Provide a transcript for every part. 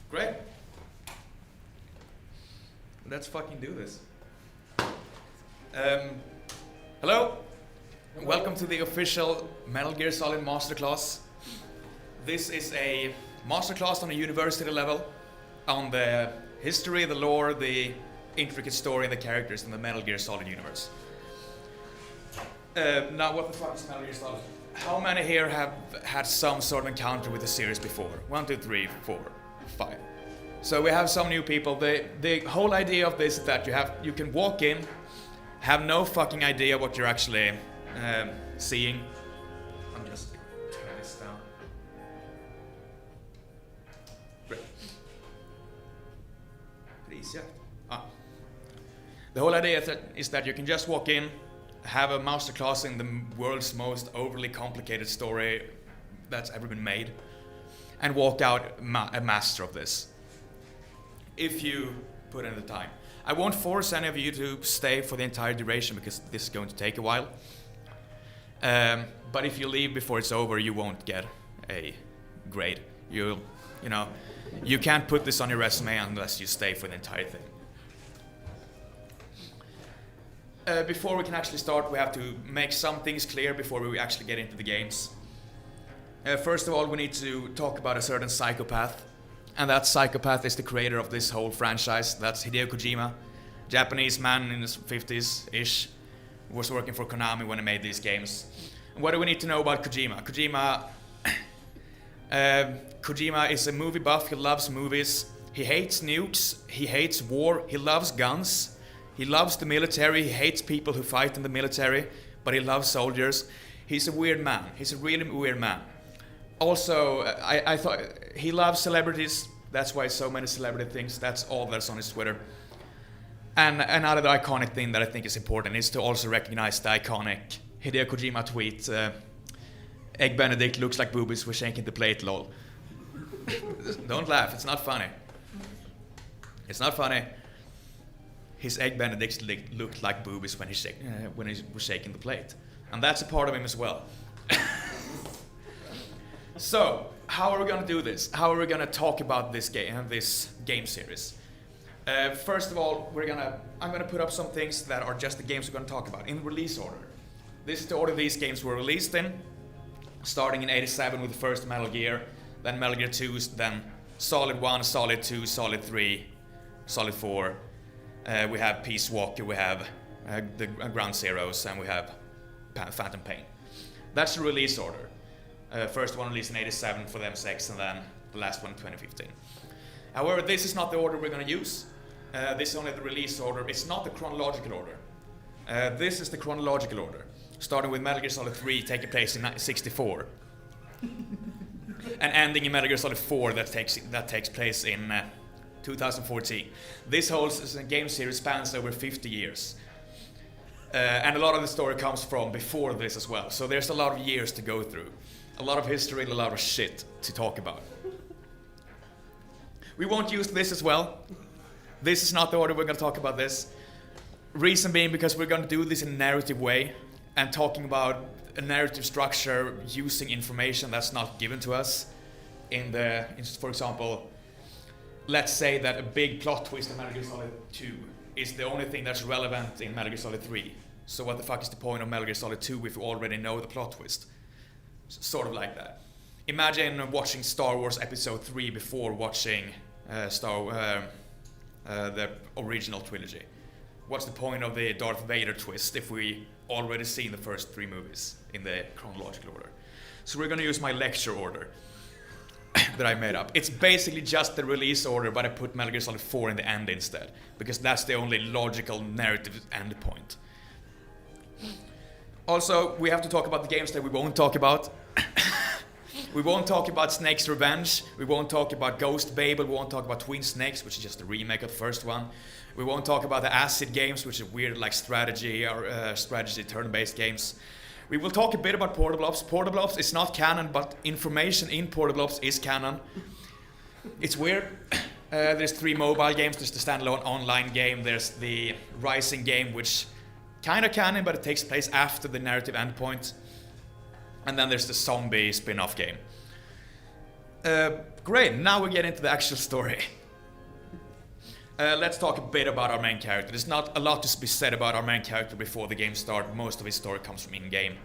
Great. Let's fucking do this. Hello. Welcome to the official Metal Gear Solid Masterclass. This is a masterclass on a university level on the history, the lore, the intricate story, and the characters in the Metal Gear Solid universe. Now, what the fuck is Metal Gear Solid? How many here have had some sort of encounter with the series before? 1, 2, 3, 4, 5. So we have some new people. The whole idea of this is that you can walk in, have no fucking idea what you're actually seeing. I'm just turning this down. Great. Please, yeah. The whole idea is that you can just walk in, have a masterclass in the world's most overly complicated story that's ever been made, and walk out a master of this. If you put in the time. I won't force any of you to stay for the entire duration because this is going to take a while. But if you leave before it's over, you won't get a grade. You can't put this on your resume unless you stay for the entire thing. Before we can actually start, we have to make some things clear before we actually get into the games. First of all, we need to talk about a certain psychopath. And that psychopath is the creator of this whole franchise. That's Hideo Kojima. Japanese man in his 50s-ish. Was working for Konami when he made these games. And what do we need to know about Kojima? Kojima is a movie buff. He loves movies. He hates nukes. He hates war. He loves guns. He loves the military. He hates people who fight in the military, but he loves soldiers. He's a weird man. He's a really weird man. Also, I thought he loves celebrities. That's why so many celebrity things. That's all that's on his Twitter. And another iconic thing that I think is important is to also recognize the iconic Hideo Kojima tweet. Egg Benedict looks like boobies. We're shaking the plate, lol. Don't laugh. It's not funny. It's not funny. His Egg Benedicts looked like boobies when he was shaking the plate. And that's a part of him as well. So, how are we going to do this? How are we going to talk about this game series? First of all, I'm going to put up some things that are just the games we're going to talk about in release order. This is the order these games were released in, starting in '87 with the first Metal Gear, then Metal Gear 2, then Solid 1, Solid 2, Solid 3, Solid 4. We have Peace Walker, we have the Ground Zeroes, and we have Phantom Pain. That's the release order. First one released in '87 for the MSX, and then the last one in 2015. However, this is not the order we're going to use. This is only the release order. It's not the chronological order. This is the chronological order, starting with Metal Gear Solid 3 taking place in '64, and ending in Metal Gear Solid 4 that takes place in 2014. This whole game series spans over 50 years. And a lot of the story comes from before this as well. So there's a lot of years to go through. A lot of history and a lot of shit to talk about. We won't use this as well. This is not the order we're going to talk about this. Reason being because we're going to do this in a narrative way and talking about a narrative structure using information that's not given to us. For example, let's say that a big plot twist in Metal Gear Solid 2 is the only thing that's relevant in Metal Gear Solid 3. So what the fuck is the point of Metal Gear Solid 2 if you already know the plot twist? Sort of like that. Imagine watching Star Wars Episode 3 before watching the original trilogy. What's the point of the Darth Vader twist if we already seen the first 3 movies in the chronological order? So we're gonna use my lecture order that I made up. It's basically just the release order, but I put Metal Gear Solid 4 in the end instead, because that's the only logical narrative endpoint. Also, we have to talk about the games that we won't talk about. We won't talk about Snake's Revenge. We won't talk about Ghost Babel. We won't talk about Twin Snakes, which is just a remake of the first one. We won't talk about the Acid games, which are weird like strategy turn-based games. We will talk a bit about Portable Ops. Portable Ops is not canon, but information in Portable Ops is canon. It's weird. There's 3 mobile games. There's the standalone online game. There's the Rising game, which kind of canon, but it takes place after the narrative endpoint. And then there's the zombie spin-off game. Great, now we get into the actual story. Let's talk a bit about our main character. There's not a lot to be said about our main character before the game starts. Most of his story comes from in-game.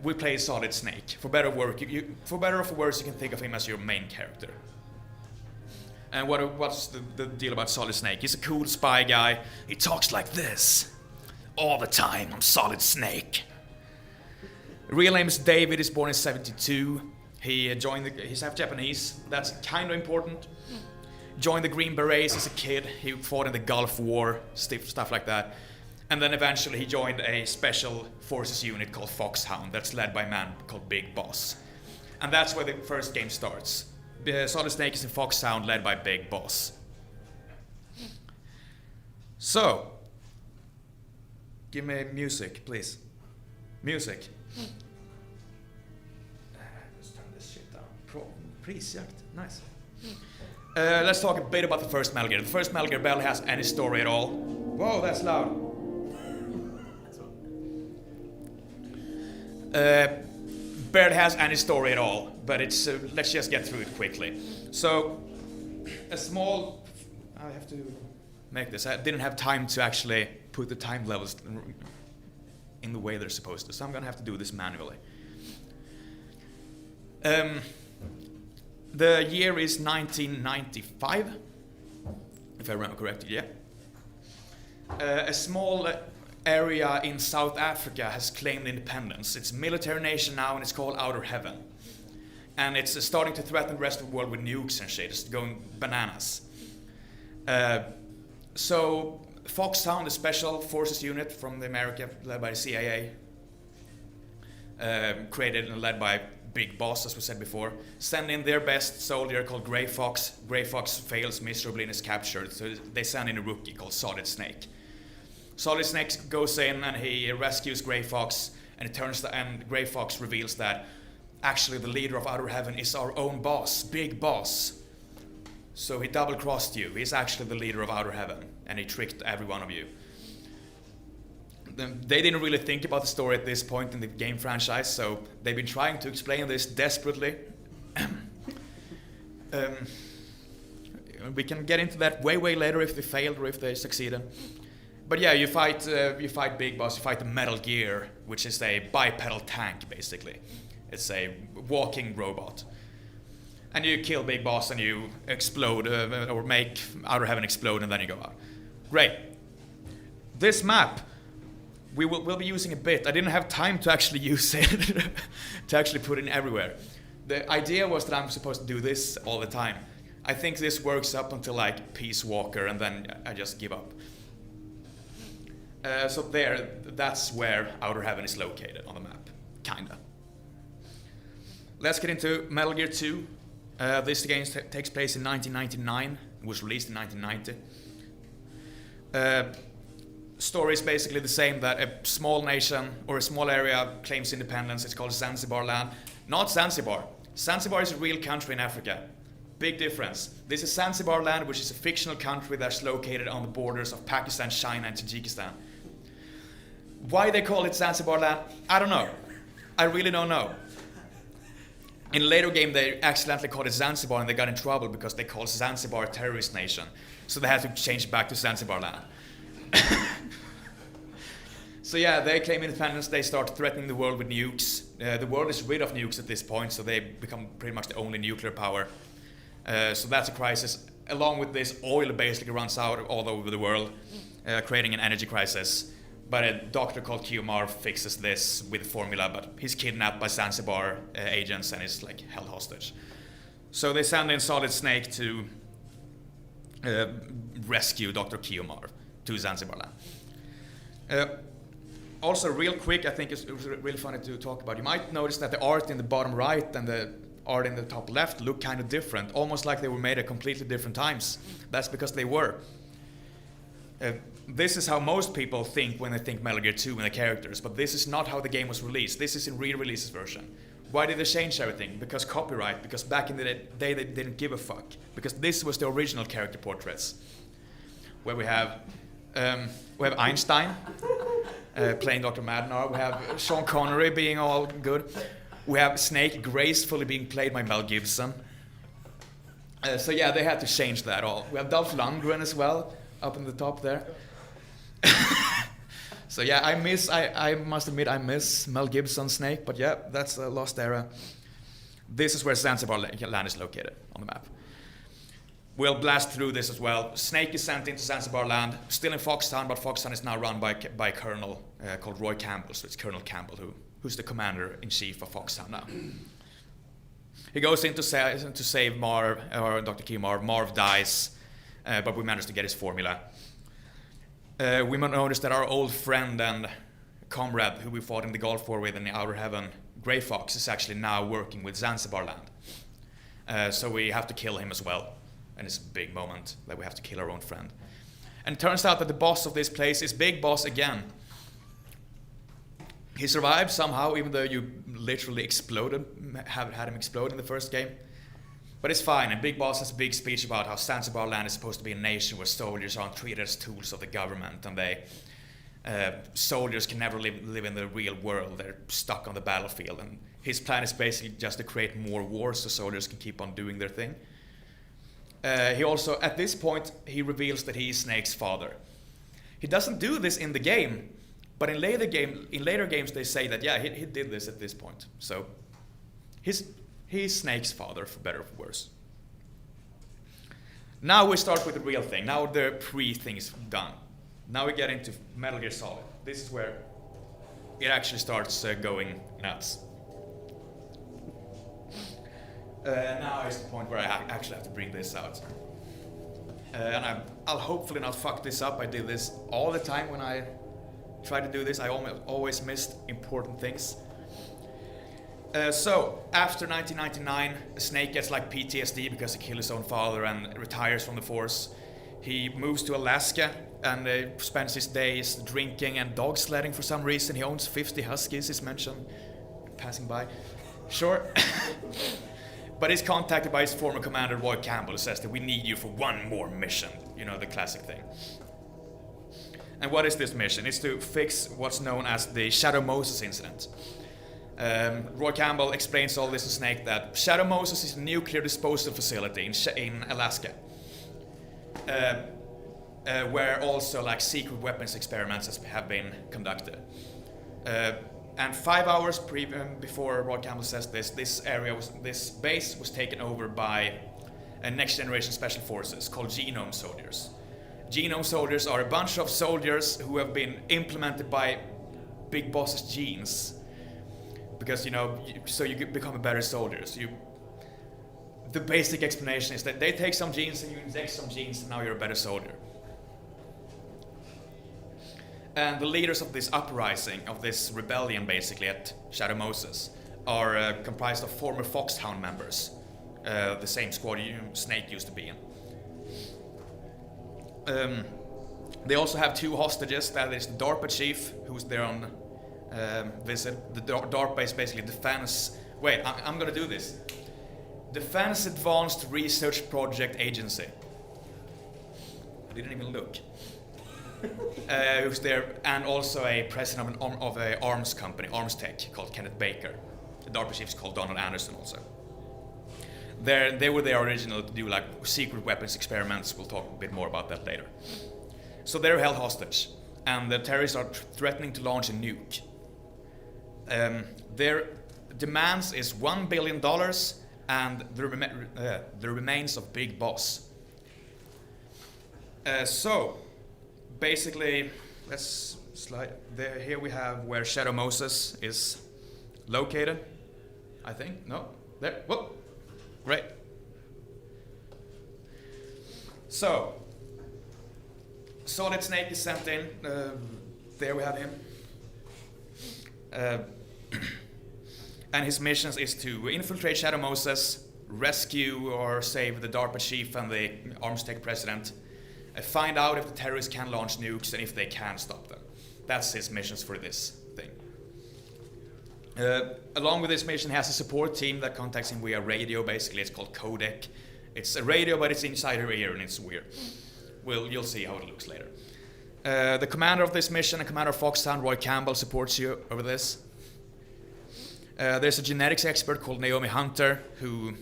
We play Solid Snake. For better or for worse, you can think of him as your main character. And what's the deal about Solid Snake? He's a cool spy guy. He talks like this all the time. I'm Solid Snake. Real name is David. He's born in '72. He he's half Japanese. That's kind of important. Joined the Green Berets as a kid. He fought in the Gulf War, stuff like that. And then eventually he joined a special forces unit called Foxhound that's led by a man called Big Boss. And that's where the first game starts. Solid Snake is in Foxhound led by Big Boss. So, give me music, please. Music. Let's turn this shit down. Prisjakt, nice. Let's talk a bit about the first Metal Gear. The first Metal Gear barely has any story at all. Whoa, that's loud. Barely has any story at all, but it's let's just get through it quickly. So, I have to make this. I didn't have time to actually put the time levels in the way they're supposed to, so I'm gonna have to do this manually. The year is 1995, if I remember correctly, yeah. A small area in South Africa has claimed independence. It's a military nation now and it's called Outer Heaven. And it's starting to threaten the rest of the world with nukes and shit. It's going bananas. So Foxhound, a special forces unit from the America led by the CIA, created and led by Big Boss, as we said before, send in their best soldier called Grey Fox. Grey Fox fails miserably and is captured, so they send in a rookie called Solid Snake. Solid Snake goes in and he rescues Grey Fox, and Grey Fox reveals that actually the leader of Outer Heaven is our own boss, Big Boss. So he double-crossed you. He's actually the leader of Outer Heaven, and he tricked every one of you. They didn't really think about the story at this point in the game franchise, so they've been trying to explain this desperately. We can get into that way later if they failed or if they succeeded. But yeah, you fight Big Boss, you fight the Metal Gear, which is a bipedal tank, basically. It's a walking robot. And you kill Big Boss and you explode, or make Outer Heaven explode, and then you go out. Great. This map, we'll be using a bit. I didn't have time to actually use it, to actually put it in everywhere. The idea was that I'm supposed to do this all the time. I think this works up until like Peace Walker, and then I just give up. So that's where Outer Heaven is located on the map, kinda. Let's get into Metal Gear 2. This game takes place in 1999. It was released in 1990. Story is basically the same, that a small nation or a small area claims independence. It's called Zanzibar land. Not Zanzibar. Zanzibar is a real country in Africa. Big difference. This is Zanzibar land, which is a fictional country that's located on the borders of Pakistan, China, and Tajikistan. Why they call it Zanzibar land, I don't know. I really don't know. In a later game, they accidentally called it Zanzibar and they got in trouble because they called Zanzibar a terrorist nation. So they had to change it back to Zanzibar land. So yeah, they claim independence, they start threatening the world with nukes. The world is rid of nukes at this point, so they become pretty much the only nuclear power. So that's a crisis. Along with this, oil basically runs out all over the world, creating an energy crisis. But a doctor called Kiomar fixes this with a formula, but he's kidnapped by Zanzibar agents and is like held hostage. So they send in Solid Snake to rescue Dr. Kiomar to Zanzibar land. Also, real quick, I think it was really funny to talk about. You might notice that the art in the bottom right and the art in the top left look kind of different, almost like they were made at completely different times. That's because they were. This is how most people think when they think Metal Gear 2 and the characters, but this is not how the game was released. This is in re-releases version. Why did they change everything? Because copyright, because back in the day they didn't give a fuck. Because this was the original character portraits. Where we have Einstein playing Dr. Madnar, we have Sean Connery being all good. We have Snake gracefully being played by Mel Gibson. So yeah, they had to change that all. We have Dolph Lundgren as well, up in the top there. So yeah, I must admit I miss Mel Gibson Snake, but yeah, that's a lost era. This is where Zanzibar land is located on the map. We'll blast through this as well. Snake is sent into Zanzibar land, still in Foxtown, but Foxtown is now run by a colonel called Roy Campbell, so it's Colonel Campbell who's the commander-in-chief of Foxtown now. He goes in to save Marv, or Dr. Key Marv. Marv dies, but we manage to get his formula. We notice that our old friend and comrade who we fought in the Gulf War with in the Outer Heaven, Grey Fox, is actually now working with Zanzibar land. So we have to kill him as well. And it's a big moment that we have to kill our own friend. And it turns out that the boss of this place is Big Boss again. He survived somehow, even though you literally had him explode in the first game. But it's fine, and Big Boss has a big speech about how Zanzibar land is supposed to be a nation where soldiers aren't treated as tools of the government, and soldiers can never live in the real world. They're stuck on the battlefield, and his plan is basically just to create more wars so soldiers can keep on doing their thing. He also, at this point, he reveals that he is Snake's father. He doesn't do this in the game, but in later games they say that, yeah, he did this at this point. So he's Snake's father, for better or for worse. Now we start with the real thing. Now the pre-thing is done. Now we get into Metal Gear Solid. This is where it actually starts going nuts. Now is the point where I actually have to bring this out. And I'll hopefully not fuck this up. I did this all the time when I tried to do this. I always missed important things. So, after 1999, Snake gets like PTSD because he killed his own father and retires from the force. He moves to Alaska and spends his days drinking and dog sledding for some reason. He owns 50 huskies, is mentioned, passing by. Sure. But he's contacted by his former commander, Roy Campbell, who says that we need you for one more mission. You know, the classic thing. And what is this mission? It's to fix what's known as the Shadow Moses incident. Roy Campbell explains all this to Snake that Shadow Moses is a nuclear disposal facility in Alaska. Where also like secret weapons experiments have been conducted. And 5 hours before Roy Campbell says this base was taken over by a next generation special forces called Genome Soldiers. Genome Soldiers are a bunch of soldiers who have been implemented by Big Boss's genes. Because, you know, so you become a better soldier. So the basic explanation is that they take some genes and you inject some genes and now you're a better soldier. And the leaders of this uprising, of this rebellion basically at Shadow Moses, are comprised of former Foxhound members, the same squad Snake used to be in. They also have two hostages. That is the DARPA chief, who's there on visit. The DARPA is basically Defense... Wait, I'm gonna do this. Defense Advanced Research Project Agency. I didn't even look. Who's there, and also a president of an arms company, Arms Tech, called Kenneth Baker. The DARPA chief is called Donald Anderson also. They were there originally to do like secret weapons experiments. We'll talk a bit more about that later. So they're held hostage, and the terrorists are threatening to launch a nuke. Their demands is $1 billion and the remains of Big Boss. So, basically, let's slide there. Here we have where Shadow Moses is located. I think no, there. Whoa, great. So, Solid Snake is sent in. There we have him. And his mission is to infiltrate Shadow Moses, rescue or save the DARPA chief and the Arms Tech president, find out if the terrorists can launch nukes and if they can stop them. That's his missions for this thing. Along with this mission, he has a support team that contacts him via radio. Basically, it's called codec. It's a radio, but it's inside her ear, and it's weird. Well, you'll see how it looks later. The commander of this mission, and Commander Foxhound, Roy Campbell, supports you over this. There's a genetics expert called Naomi Hunter who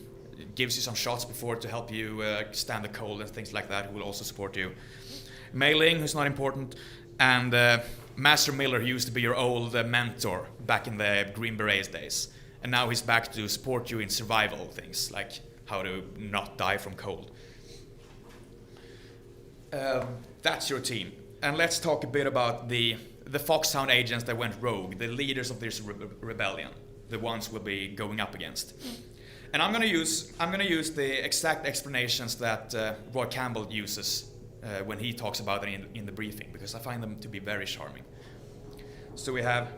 gives you some shots before to help you stand the cold and things like that, who will also support you. Mei Ling, who's not important, and Master Miller, who used to be your old mentor back in the Green Berets days. And now he's back to support you in survival things, like how to not die from cold. That's your team. And let's talk a bit about the Foxhound agents that went rogue, the leaders of this rebellion, the ones we'll be going up against. And I'm gonna use the exact explanations that Roy Campbell uses when he talks about it in the briefing, because I find them to be very charming. So we have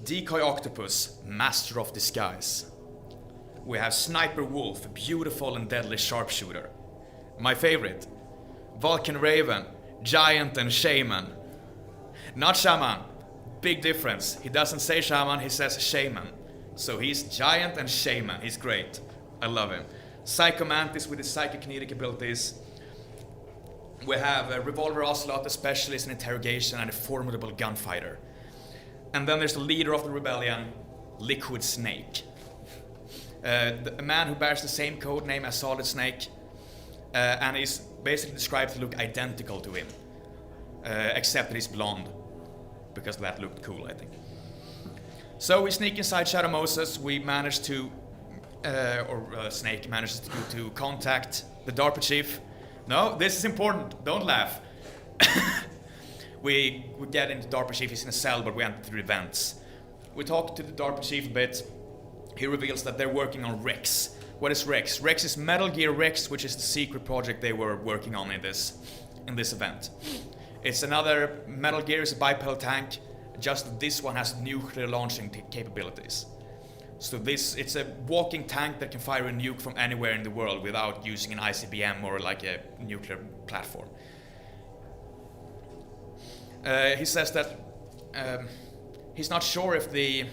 Decoy Octopus, Master of Disguise. We have Sniper Wolf, beautiful and deadly sharpshooter. My favorite, Vulcan Raven, Giant and Shaman. Not Shaman, big difference. He doesn't say Shaman, he says Shaman. So he's Giant and Shaman, he's great. I love him. Psycho Mantis with his psychokinetic abilities. We have Revolver Ocelot, a specialist in interrogation and a formidable gunfighter. And then there's the leader of the rebellion, Liquid Snake. A man who bears the same code name as Solid Snake, and is basically described to look identical to him, except that he's blonde, because that looked cool, I think. So we sneak inside Shadow Moses. We manage to, Snake manages to contact the DARPA chief. No, this is important. Don't laugh. We get into DARPA chief. He's in a cell, but we enter through vents. We talk to the DARPA chief a bit. He reveals that they're working on Rex. What is Rex? Rex is Metal Gear Rex, which is the secret project they were working on in this event. It's another Metal Gear, is a bipedal tank, just that this one has nuclear launching capabilities. So it's a walking tank that can fire a nuke from anywhere in the world without using an ICBM or like a nuclear platform. He says that he's not sure if the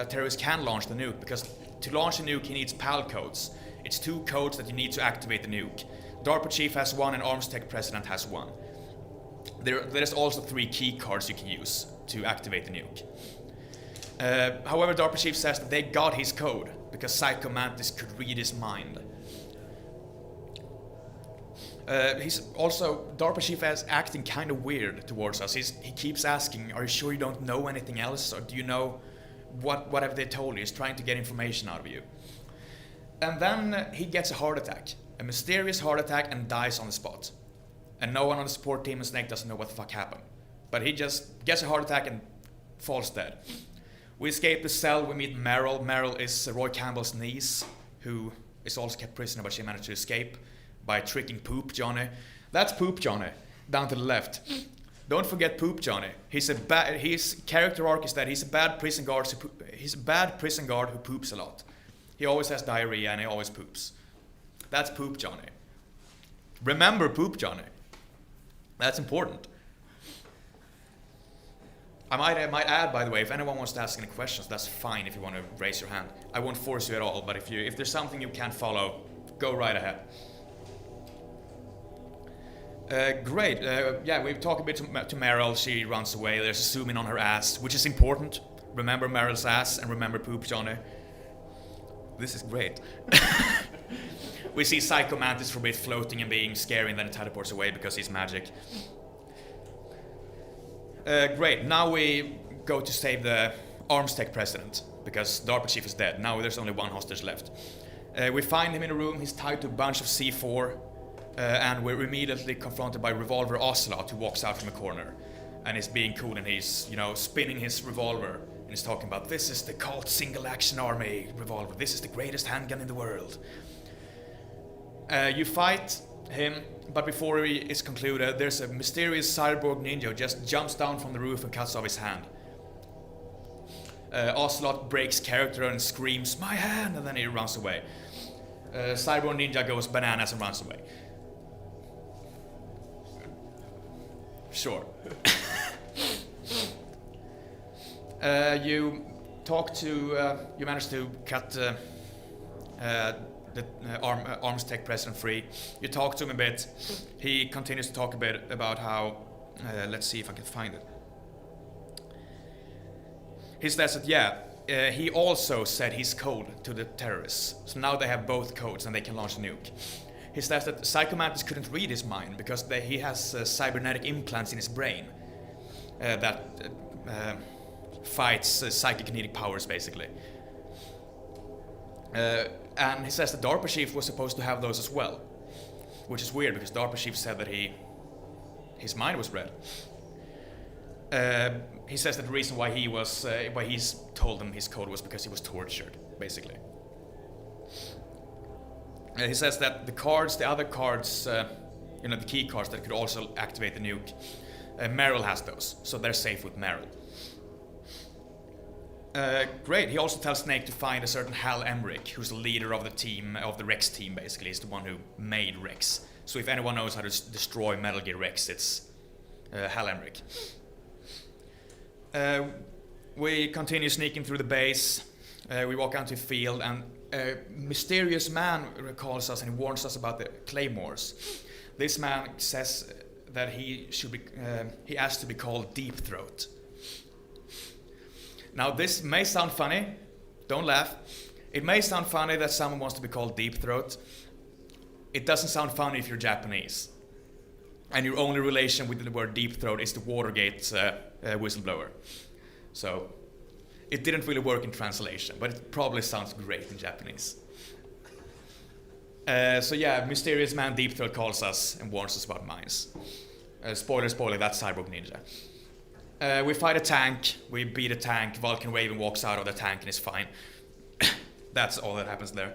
terrorists can launch the nuke, because to launch a nuke he needs PAL codes. It's 2 codes that you need to activate the nuke. DARPA chief has one and ArmsTech president has one. There's also 3 key cards you can use to activate the nuke. However, DARPA chief says that they got his code because Psycho Mantis could read his mind. He's also, DARPA chief is acting kind of weird towards us. He keeps asking, are you sure you don't know anything else? Or do you know, what have they told you? He's trying to get information out of you. And then he gets a heart attack, a mysterious heart attack, and dies on the spot. And no one on the support team and Snake doesn't know what the fuck happened. But he just gets a heart attack and falls dead. We escape the cell, we meet Meryl. Meryl is Roy Campbell's niece, who is also kept prisoner, but she managed to escape by tricking Poop Johnny. That's Poop Johnny, down to the left. Don't forget Poop Johnny. His character arc is that he's a bad prison guard who poops a lot. He always has diarrhea and he always poops. That's Poop Johnny. Remember Poop Johnny. That's important. I might add, by the way, if anyone wants to ask any questions, that's fine if you want to raise your hand. I won't force you at all, but if there's something you can't follow, go right ahead. Great. Yeah, we've talked a bit to Meryl. She runs away. There's a zoom in on her ass, which is important. Remember Meryl's ass and remember Poop Johnny. This is great. We see Psycho Mantis for a bit floating and being scary, and then it teleports away because he's magic. Great. Now we go to save the ArmsTech president, because DARPA chief is dead. Now there's only one hostage left. We find him in a room. He's tied to a bunch of C4. And we're immediately confronted by Revolver Ocelot, who walks out from a corner and is being cool, and he's, spinning his revolver and he's talking about, this is the cult single action army revolver, this is the greatest handgun in the world. You fight him, but before he is concluded, there's a mysterious cyborg ninja who just jumps down from the roof and cuts off his hand. Ocelot breaks character and screams, my hand, and then he runs away. Cyborg ninja goes bananas and runs away. Sure. You managed to cut the ArmsTech president free. You talk to him a bit. He continues to talk a bit about how, let's see if I can find it. He says that, he also said his code to the terrorists. So now they have both codes and they can launch a nuke. He says that Psycho Mantis couldn't read his mind because he has cybernetic implants in his brain that fights psychokinetic powers, basically. And he says the DARPA chief was supposed to have those as well, which is weird because DARPA chief said that his mind was read. He says that the reason why he's told them his code was because he was tortured, basically. He says that the other cards, the key cards that could also activate the nuke, Meryl has those, so they're safe with Meryl. Great. He also tells Snake to find a certain Hal Emmerich, who's the leader of the team, of the Rex team, basically. He's the one who made Rex. So if anyone knows how to destroy Metal Gear Rex, it's Hal Emmerich. We continue sneaking through the base. We walk out to a field, and a mysterious man calls us and he warns us about the claymores. This man says that he asked to be called Deep Throat. Now this may sound funny, don't laugh. It may sound funny that someone wants to be called Deep Throat. It doesn't sound funny if you're Japanese. And your only relation with the word Deep Throat is the Watergate whistleblower. So it didn't really work in translation, but it probably sounds great in Japanese. So yeah, mysterious man Deep Throat calls us and warns us about mines. Spoiler, that's Cyborg Ninja. We fight a tank, we beat a tank, Vulcan Raven walks out of the tank and is fine. That's all that happens there.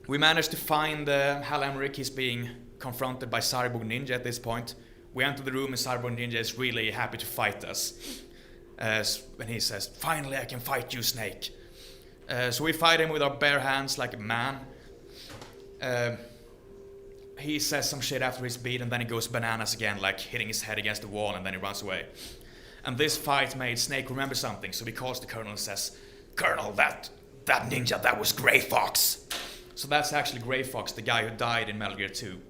We managed to find Hal Emmerich. He's being confronted by Cyborg Ninja at this point. We enter the room and Cyborg Ninja is really happy to fight us. And he says, "Finally I can fight you, Snake." So we fight him with our bare hands like a man. He says some shit after his beat and then he goes bananas again, like hitting his head against the wall, and then he runs away. And this fight made Snake remember something, so he calls the Colonel and says, "Colonel, that ninja, that was Grey Fox." So that's actually Grey Fox, the guy who died in Metal Gear 2.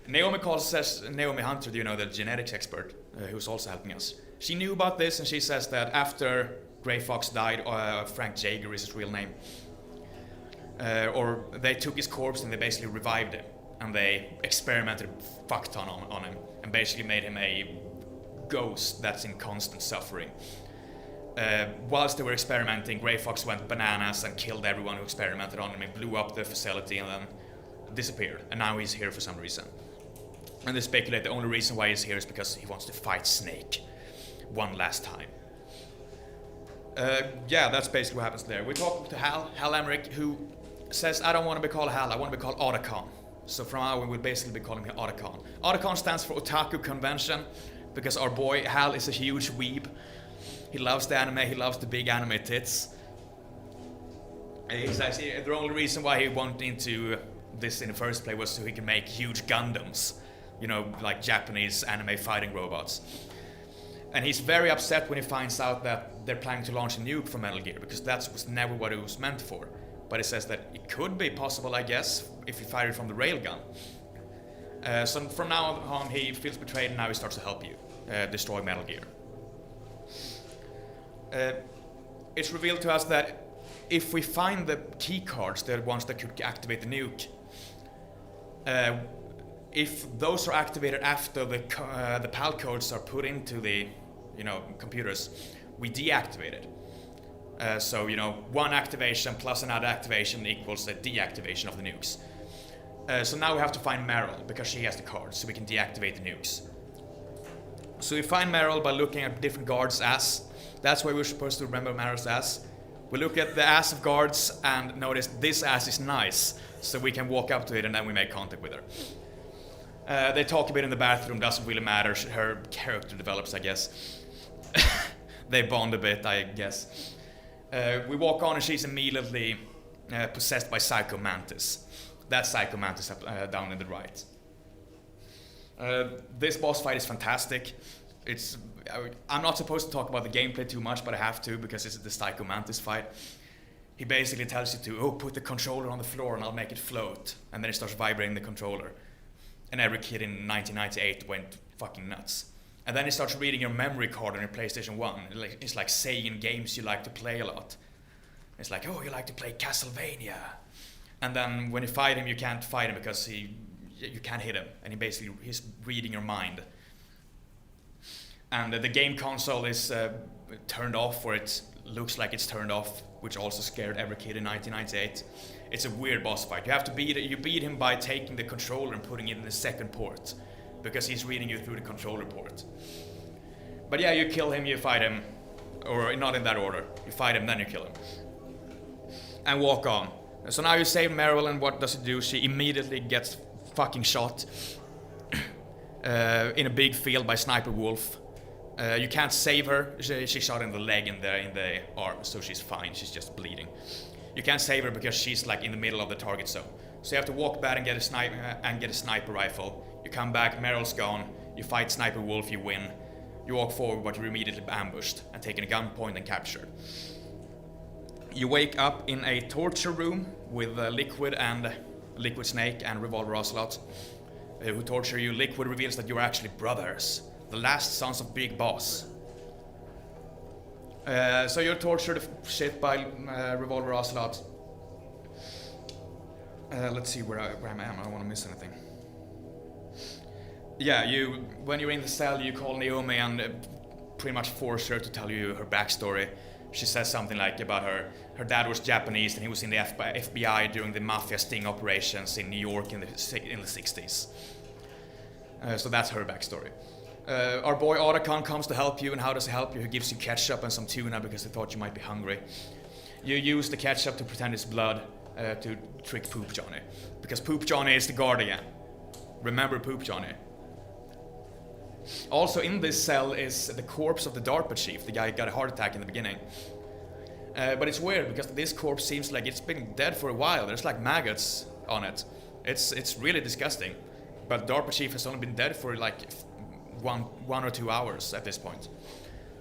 Naomi says, Naomi Hunter, the genetics expert, who's also helping us. She knew about this and she says that after Grey Fox died, Frank Jaeger is his real name, or they took his corpse and they basically revived him. And they experimented a fuck ton on him and basically made him a ghost that's in constant suffering. Whilst they were experimenting, Grey Fox went bananas and killed everyone who experimented on him. He blew up the facility and then disappeared. And now he's here for some reason. And they speculate the only reason why he's here is because he wants to fight Snake one last time. Yeah, that's basically what happens there. We talk to Hal Emmerich, who says, "I don't want to be called Hal, I want to be called Otacon." So from now on, we will basically be calling him Otacon. Otacon stands for Otaku Convention, because our boy Hal is a huge weeb. He loves the anime, he loves the big anime tits. He's actually, the only reason why he went into this in the first place was so he can make huge Gundams, like Japanese anime fighting robots. And he's very upset when he finds out that they're planning to launch a nuke for Metal Gear, because that was never what it was meant for. But he says that it could be possible, I guess, if you fire it from the railgun. So from now on, he feels betrayed and now he starts to help you destroy Metal Gear. It's revealed to us that if we find the key cards, the ones that could activate the nuke, if those are activated after the PAL codes are put into the computers, we deactivate it. So one activation plus another activation equals a deactivation of the nukes. So now we have to find Meryl because she has the cards, so we can deactivate the nukes. So we find Meryl by looking at different guards' ass. That's why we're supposed to remember Meryl's ass. We look at the ass of guards and notice this ass is nice, so we can walk up to it and then we make contact with her. They talk a bit in the bathroom, doesn't really matter. Her character develops, I guess. They bond a bit, I guess. We walk on and she's immediately possessed by Psycho Mantis. That's Psycho Mantis down in the right. This boss fight is fantastic. I'm not supposed to talk about the gameplay too much, but I have to because it's the Psycho Mantis fight. He basically tells you to, put the controller on the floor and I'll make it float. And then he starts vibrating the controller. And every kid in 1998 went fucking nuts. And then he starts reading your memory card on your PlayStation 1. It's like saying games you like to play a lot. It's like, oh, you like to play Castlevania. And then when you fight him, you can't fight him because you can't hit him. And he's reading your mind. And the game console is turned off, or it looks like it's turned off, which also scared every kid in 1998. It's a weird boss fight. You beat him by taking the controller and putting it in the second port, because he's reading you through the controller port. But yeah, you kill him, you fight him, or not in that order. You fight him, then you kill him. And walk on. So now you save Meryl, and what does it do? She immediately gets fucking shot in a big field by Sniper Wolf. You can't save her. She's shot in the leg and in the arm, so she's fine. She's just bleeding. You can't save her because she's like in the middle of the target zone. So you have to walk back and get a sniper rifle. You come back, Meryl's gone. You fight Sniper Wolf, you win. You walk forward, but you're immediately ambushed and taken a gunpoint and captured. You wake up in a torture room with Liquid Snake and Revolver Ocelot, who torture you. Liquid reveals that you're actually brothers, the last sons of Big Boss. So you're tortured shit by Revolver Ocelot. Let's see where I am. I don't want to miss anything. Yeah, when you're in the cell, you call Naomi and pretty much force her to tell you her backstory. She says something like about her dad was Japanese and he was in the FBI during the mafia sting operations in New York in the 60s. So that's her backstory. Our boy Otacon comes to help you, and how does he help you? He gives you ketchup and some tuna because he thought you might be hungry. You use the ketchup to pretend it's blood to trick Poop Johnny, because Poop Johnny is the guardian. Remember Poop Johnny. Also in this cell is the corpse of the DARPA chief, the guy who got a heart attack in the beginning. But it's weird because this corpse seems like it's been dead for a while. There's like maggots on it. It's really disgusting. But DARPA chief has only been dead for like one or 2 hours at this point.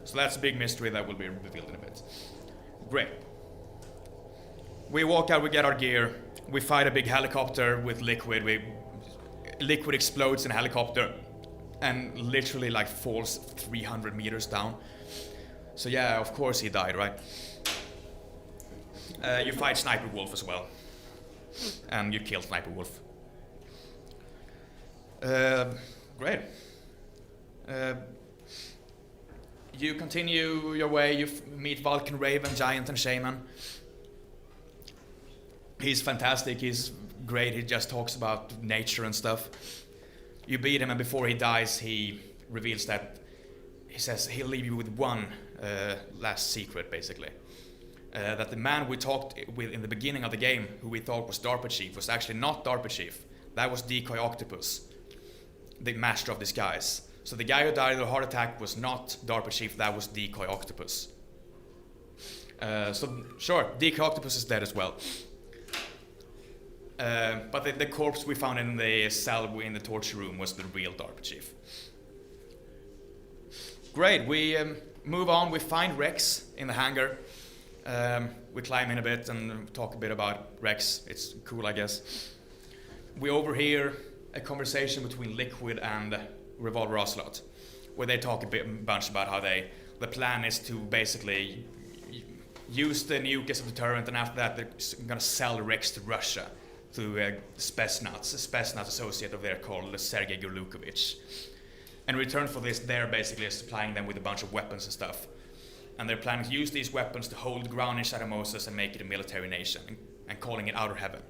So that's a big mystery that will be revealed in a bit. Great. We walk out, we get our gear, we fight a big helicopter with Liquid. Liquid explodes in a helicopter and literally like falls 300 meters down. So yeah, of course he died, right? You fight Sniper Wolf as well. And you kill Sniper Wolf. Great. You continue your way, you meet Vulcan Raven, Giant and Shaman. He's fantastic, he's great, he just talks about nature and stuff. You beat him, and before he dies, he reveals that he says he'll leave you with one last secret, basically. That the man we talked with in the beginning of the game, who we thought was DARPA Chief, was actually not DARPA Chief. That was Decoy Octopus, the master of disguise. So the guy who died of a heart attack was not DARPA Chief, that was Decoy Octopus. So sure, Decoy Octopus is dead as well. But the corpse we found in the cell in the torture room was the real DARPA Chief. Great, we move on, we find Rex in the hangar. We climb in a bit and talk a bit about Rex, it's cool I guess. We overhear a conversation between Liquid and Revolver Ocelot, where they talk a bunch about how the plan is to basically use the nuke as a deterrent, and after that they're gonna sell Rex to Russia to Spetsnaz, a Spetsnaz associate of theirs called Sergei Gurlukovich. In return for this, they're basically supplying them with a bunch of weapons and stuff. And they're planning to use these weapons to hold ground in Shadowmoses and make it a military nation, and calling it Outer Heaven.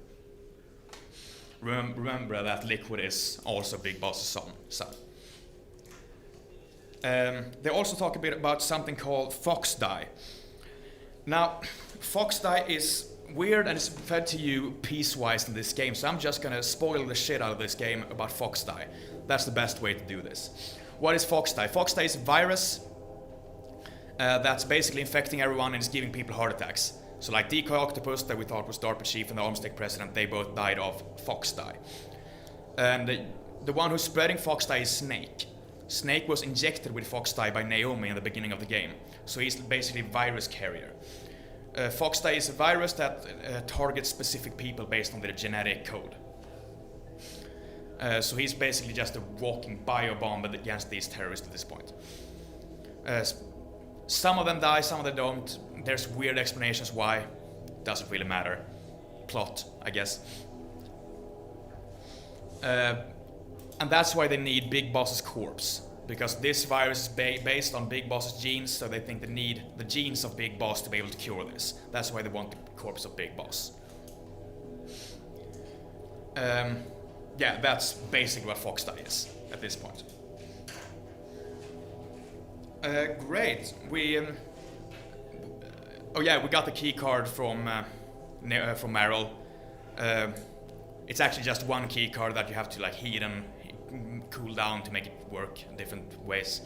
Remember that Liquid is also Big Boss's son. They also talk a bit about something called Fox Die. Now, Fox Die is weird and it's fed to you piecewise in this game, so I'm just gonna spoil the shit out of this game about Fox Die. That's the best way to do this. What is Fox Die? Fox Die is a virus that's basically infecting everyone and is giving people heart attacks. So like Decoy Octopus, that we thought was DARPA Chief, and the Armstead President, they both died of Fox Die. And the one who's spreading Fox Die is Snake. Snake was injected with Fox Die by Naomi in the beginning of the game, so he's basically a virus carrier. Fox Die is a virus that targets specific people based on their genetic code. So he's basically just a walking biobomb against these terrorists at this point. Some of them die, some of them don't. There's weird explanations why. Doesn't really matter. Plot, I guess. And that's why they need Big Boss's corpse. Because this virus is based on Big Boss's genes, so they think they need the genes of Big Boss to be able to cure this. That's why they want the corpse of Big Boss. Yeah, that's basically what Foxdie is at this point. Great. Oh yeah, we got the key card from Meryl. It's actually just one key card that you have to like heat and cool down to make it work in different ways.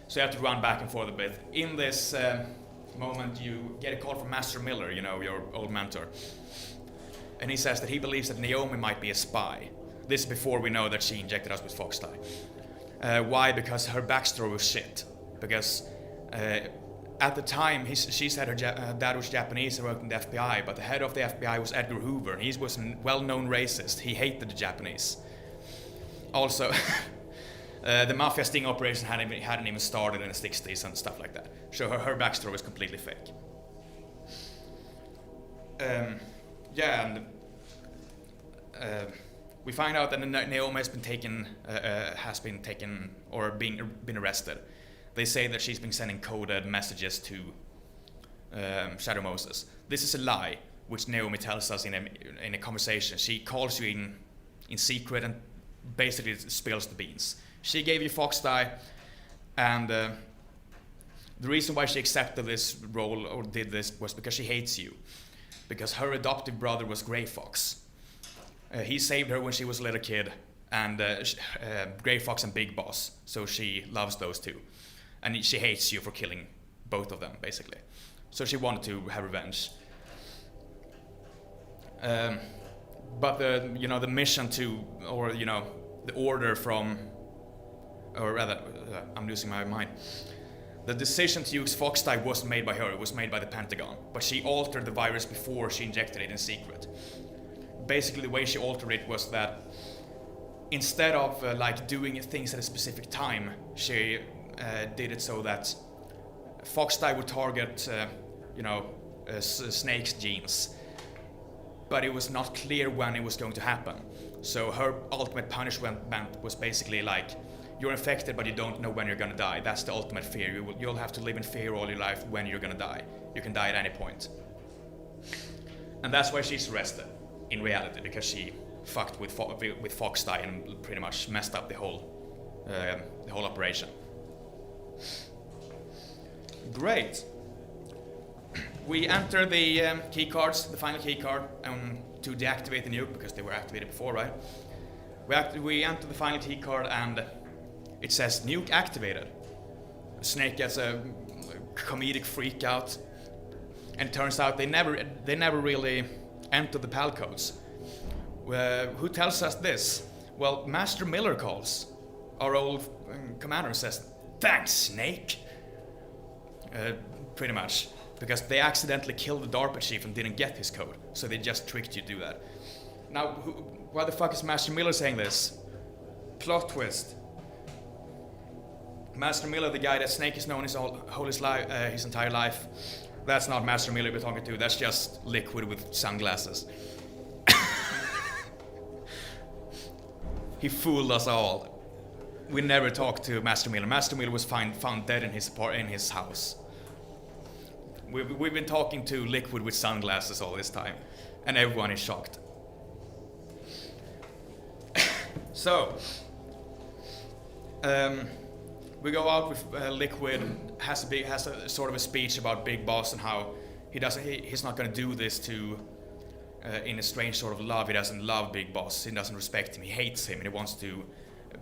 So you have to run back and forth a bit. In this moment, you get a call from Master Miller, you know, your old mentor. And he says that he believes that Naomi might be a spy. This is before we know that she injected us with Foxdie. Why? Because her backstory was shit. Because at the time, she said her dad was Japanese and worked in the FBI, but the head of the FBI was Edgar Hoover. He was a well-known racist. He hated the Japanese. Also, the mafia sting operation hadn't even started in the 60s and stuff like that. So her backstory was completely fake. Yeah, and we find out that Naomi has been taken or been arrested. They say that she's been sending coded messages to Shadow Moses. This is a lie, which Naomi tells us in a conversation. She calls you in secret and basically spills the beans. She gave you Foxdie, and the reason why she accepted this role or did this was because she hates you. Because her adoptive brother was Grey Fox. He saved her when she was a little kid, and Grey Fox and Big Boss, so she loves those two. And she hates you for killing both of them, basically. So she wanted to have revenge. But the mission to, or the order from, or rather, I'm losing my mind. The decision to use Foxdie wasn't made by her, it was made by the Pentagon. But she altered the virus before she injected it in secret. Basically, the way she altered it was that instead of doing things at a specific time, she did it so that Foxdie would target, Snake's genes. But it was not clear when it was going to happen. So her ultimate punishment was basically you're infected, but you don't know when you're gonna die. That's the ultimate fear. You'll have to live in fear all your life when you're gonna die. You can die at any point. And that's why she's arrested, in reality, because she fucked with Foxdie and pretty much messed up the whole operation. Great. We enter the key cards, the final key card, to deactivate the nuke, because they were activated before, right? We enter the final key card and it says nuke activated. Snake gets a comedic freak out, and it turns out they never really entered the PAL codes. Who tells us this? Well, Master Miller calls. Our old commander says, "Thanks, Snake." Pretty much, because they accidentally killed the DARPA chief and didn't get his code, so they just tricked you to do that. Now, why the fuck is Master Miller saying this? Plot twist. Master Miller, the guy that Snake has known his entire life, that's not Master Miller we're talking to, that's just Liquid with sunglasses. He fooled us all. We never talked to Master Miller. Master Miller was found dead in his house. We've been talking to Liquid with sunglasses all this time, and everyone is shocked. So, we go out with Liquid, has a sort of a speech about Big Boss and how he's not going to do this in a strange sort of love. He doesn't love Big Boss, he doesn't respect him, he hates him, and he wants to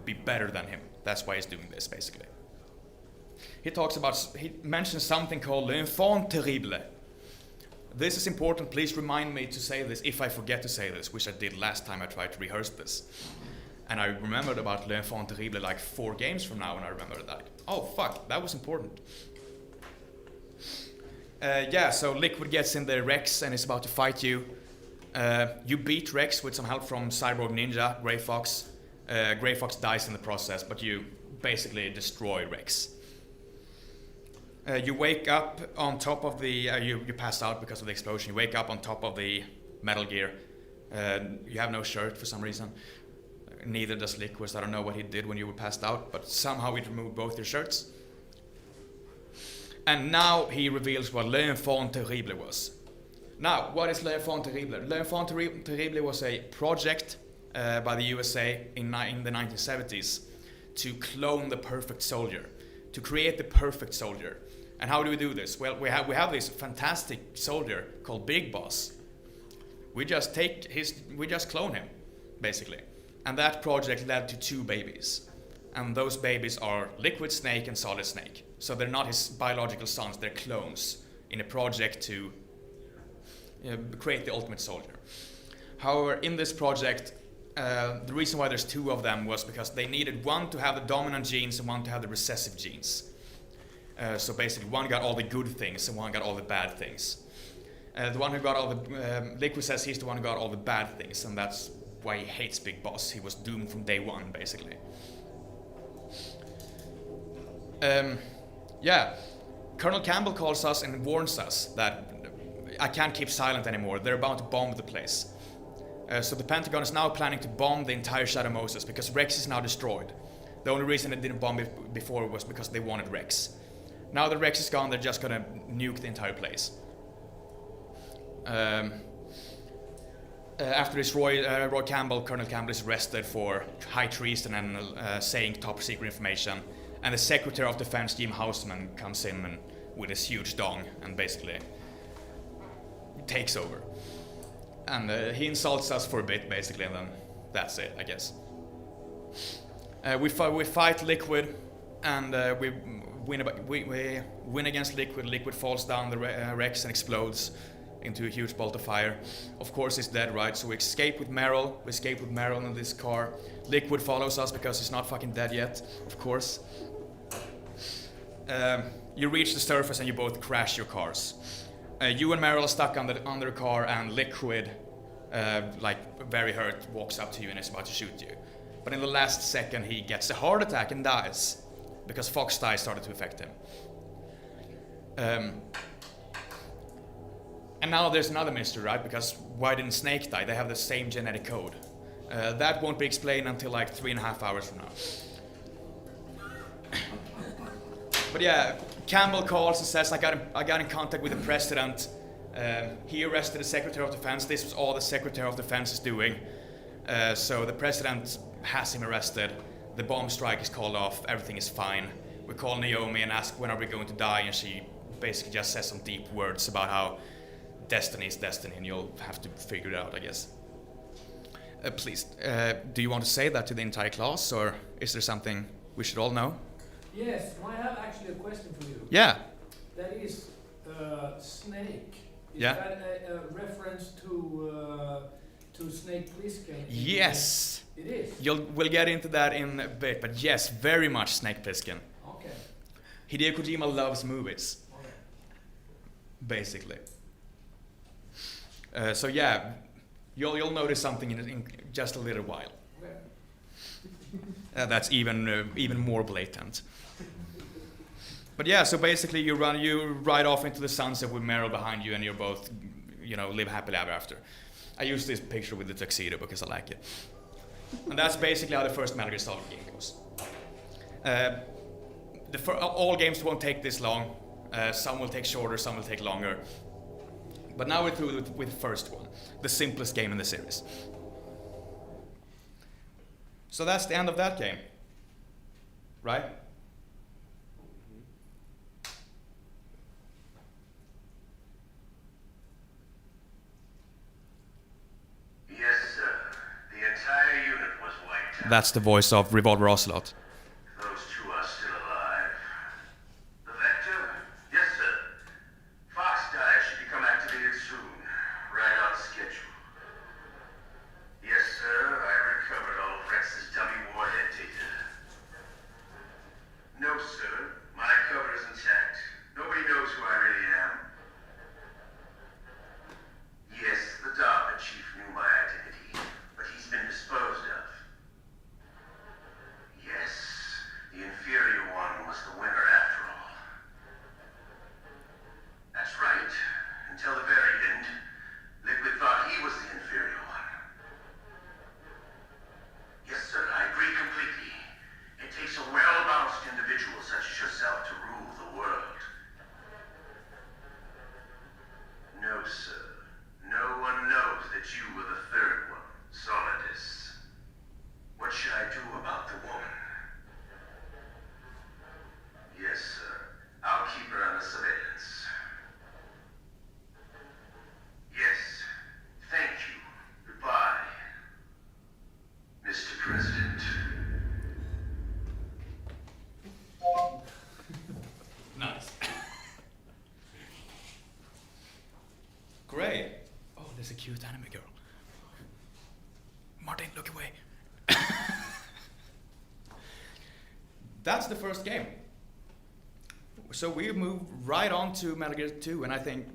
be better than him. That's why he's doing this, basically. He mentions something called l'enfant terrible. This is important, please remind me to say this if I forget to say this, which I did last time I tried to rehearse this. And I remembered about l'enfant terrible 4 games from now, and I remembered that. Oh fuck, that was important. So Liquid gets in the Rex and is about to fight you. You beat Rex with some help from Cyborg Ninja, Grey Fox. Grey Fox dies in the process, but you basically destroy Rex. You wake up on top of the... you pass out because of the explosion. You wake up on top of the Metal Gear. You have no shirt for some reason. Neither does Liquid. I don't know what he did when you were passed out, but somehow he removed both your shirts. And now he reveals what l'enfant terrible was. Now, what is l'enfant terrible? L'enfant terrible was a project by the USA in the 1970s to clone the perfect soldier, to create the perfect soldier. And how do we do this? Well, we have this fantastic soldier called Big Boss. We just clone him, basically. And that project led to 2 babies. And those babies are Liquid Snake and Solid Snake. So they're not his biological sons, they're clones in a project to create the ultimate soldier. However, in this project, the reason why there's 2 of them was because they needed one to have the dominant genes and one to have the recessive genes. So basically, one got all the good things and one got all the bad things. The one who got all the... Liquid says he's the one who got all the bad things, and that's why he hates Big Boss. He was doomed from day one, basically. Yeah, Colonel Campbell calls us and warns us that I can't keep silent anymore. They're about to bomb the place. So the Pentagon is now planning to bomb the entire Shadow Moses because Rex is now destroyed. The only reason they didn't bomb it before was because they wanted Rex. Now that Rex is gone, they're just gonna nuke the entire place. After this, Roy Campbell, Colonel Campbell is arrested for high treason and saying top secret information. And the Secretary of Defense, Jim Houseman, comes in and, with his huge dong and basically takes over. And he insults us for a bit, basically, and then that's it, I guess. We fight Liquid, and we win against Liquid. Liquid falls down the Rex and explodes into a huge bolt of fire. Of course, he's dead, right? So we escape with Meryl. We escape with Meryl in this car. Liquid follows us because he's not fucking dead yet, of course. You reach the surface and you both crash your cars. You and Meryl are stuck under the car, and Liquid, like very hurt, walks up to you and is about to shoot you. But in the last second, he gets a heart attack and dies because Fox dye started to affect him. And now there's another mystery, right? Because why didn't Snake die? They have the same genetic code. That won't be explained until like 3.5 hours from now. But yeah, Campbell calls and says, I got in contact with the president. He arrested the Secretary of Defense. This was all the Secretary of Defense is doing. So the president has him arrested. The bomb strike is called off. Everything is fine. We call Naomi and ask when are we going to die, and she basically just says some deep words about how destiny is destiny, and you'll have to figure it out, I guess. Please, do you want to say that to the entire class, or is there something we should all know? Yes, I have actually a question for you. Yeah. That is Snake. Is Yeah. that a reference to Snake Plissken? Yes. It is? We'll get into that in a bit, but yes, very much Snake Plissken. Okay. Hideo Kojima loves movies, Okay. basically. So yeah, you'll notice something in just a little while. Okay. That's even more blatant. But yeah, so basically you ride off into the sunset with Meryl behind you, and you're both, live happily ever after. I use this picture with the tuxedo because I like it. And that's basically how the first Metal Gear Solid game goes. All games won't take this long. Some will take shorter, some will take longer. But now we're through with the first one, the simplest game in the series. So that's the end of that game, right? Yes, sir. The entire unit was wiped out. That's the voice of Revolver Ocelot. Those two are still alive. The Vector? Yes, sir. Fox dye should become activated soon. Right on schedule. Yes, sir. I recovered all of Rex's dummy warhead data. No, sir. My cover is intact. Nobody knows who I really am. Yes, the Dartmouth chief that you were the third one, Solidus. What should I do about the woman? Yes, sir. I'll keep her under surveillance. Yes. Thank you. Goodbye, Mr. President. Nice. Great. Oh, there's a cute anime girl. Martin, look away. That's the first game. So we move right on to Metal Gear 2, and I think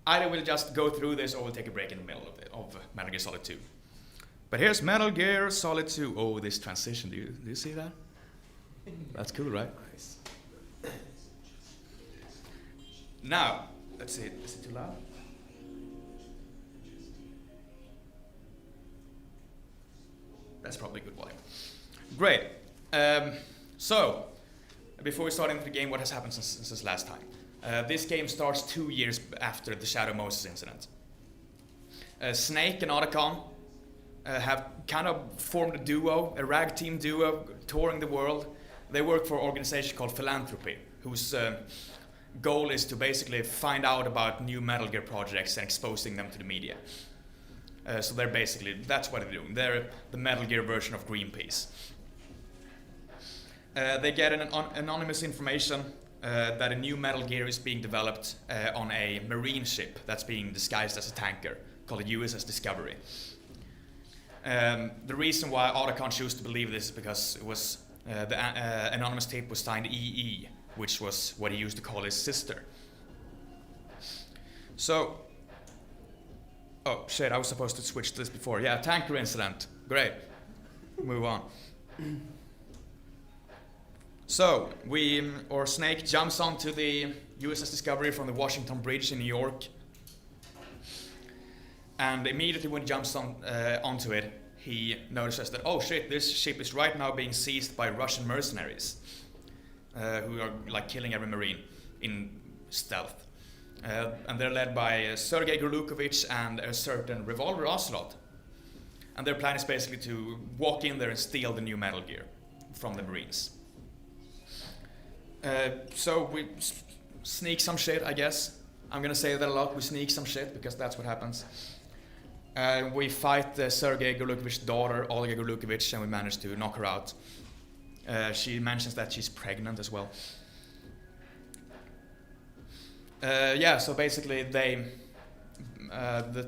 either we'll just go through this or we'll take a break in the middle of Metal Gear Solid 2. But here's Metal Gear Solid 2. Oh, this transition, do you see that? That's cool, right? Nice. Now, let's see, is it too loud? That's probably a good volume. Great. So, before we start into the game, what has happened since last time? This game starts 2 years after the Shadow Moses incident. Snake and Otacon have kind of formed a duo, a rag team duo, touring the world. They work for an organization called Philanthropy, whose goal is to basically find out about new Metal Gear projects and exposing them to the media. So they're basically, that's what they're doing. They're the Metal Gear version of Greenpeace. They get an anonymous information that a new Metal Gear is being developed on a marine ship that's being disguised as a tanker called the USS Discovery. The reason why Otacon chose to believe this is because it was the anonymous tape was signed EE, which was what he used to call his sister. So, oh shit, I was supposed to switch to this before. Yeah, tanker incident. Great. Move on. So, Snake jumps onto the USS Discovery from the Washington Bridge in New York. And immediately when he jumps onto it, he notices that, oh shit, this ship is right now being seized by Russian mercenaries who are like killing every Marine in stealth. And they're led by Sergei Gorlukovich and a certain Revolver Ocelot. And their plan is basically to walk in there and steal the new Metal Gear from the Marines. So we sneak some shit, I guess. I'm gonna say that a lot. We sneak some shit because that's what happens. We fight Sergei Gorlukovich's daughter, Olga Gorlukovich, and we manage to knock her out. She mentions that she's pregnant as well. Yeah, so basically the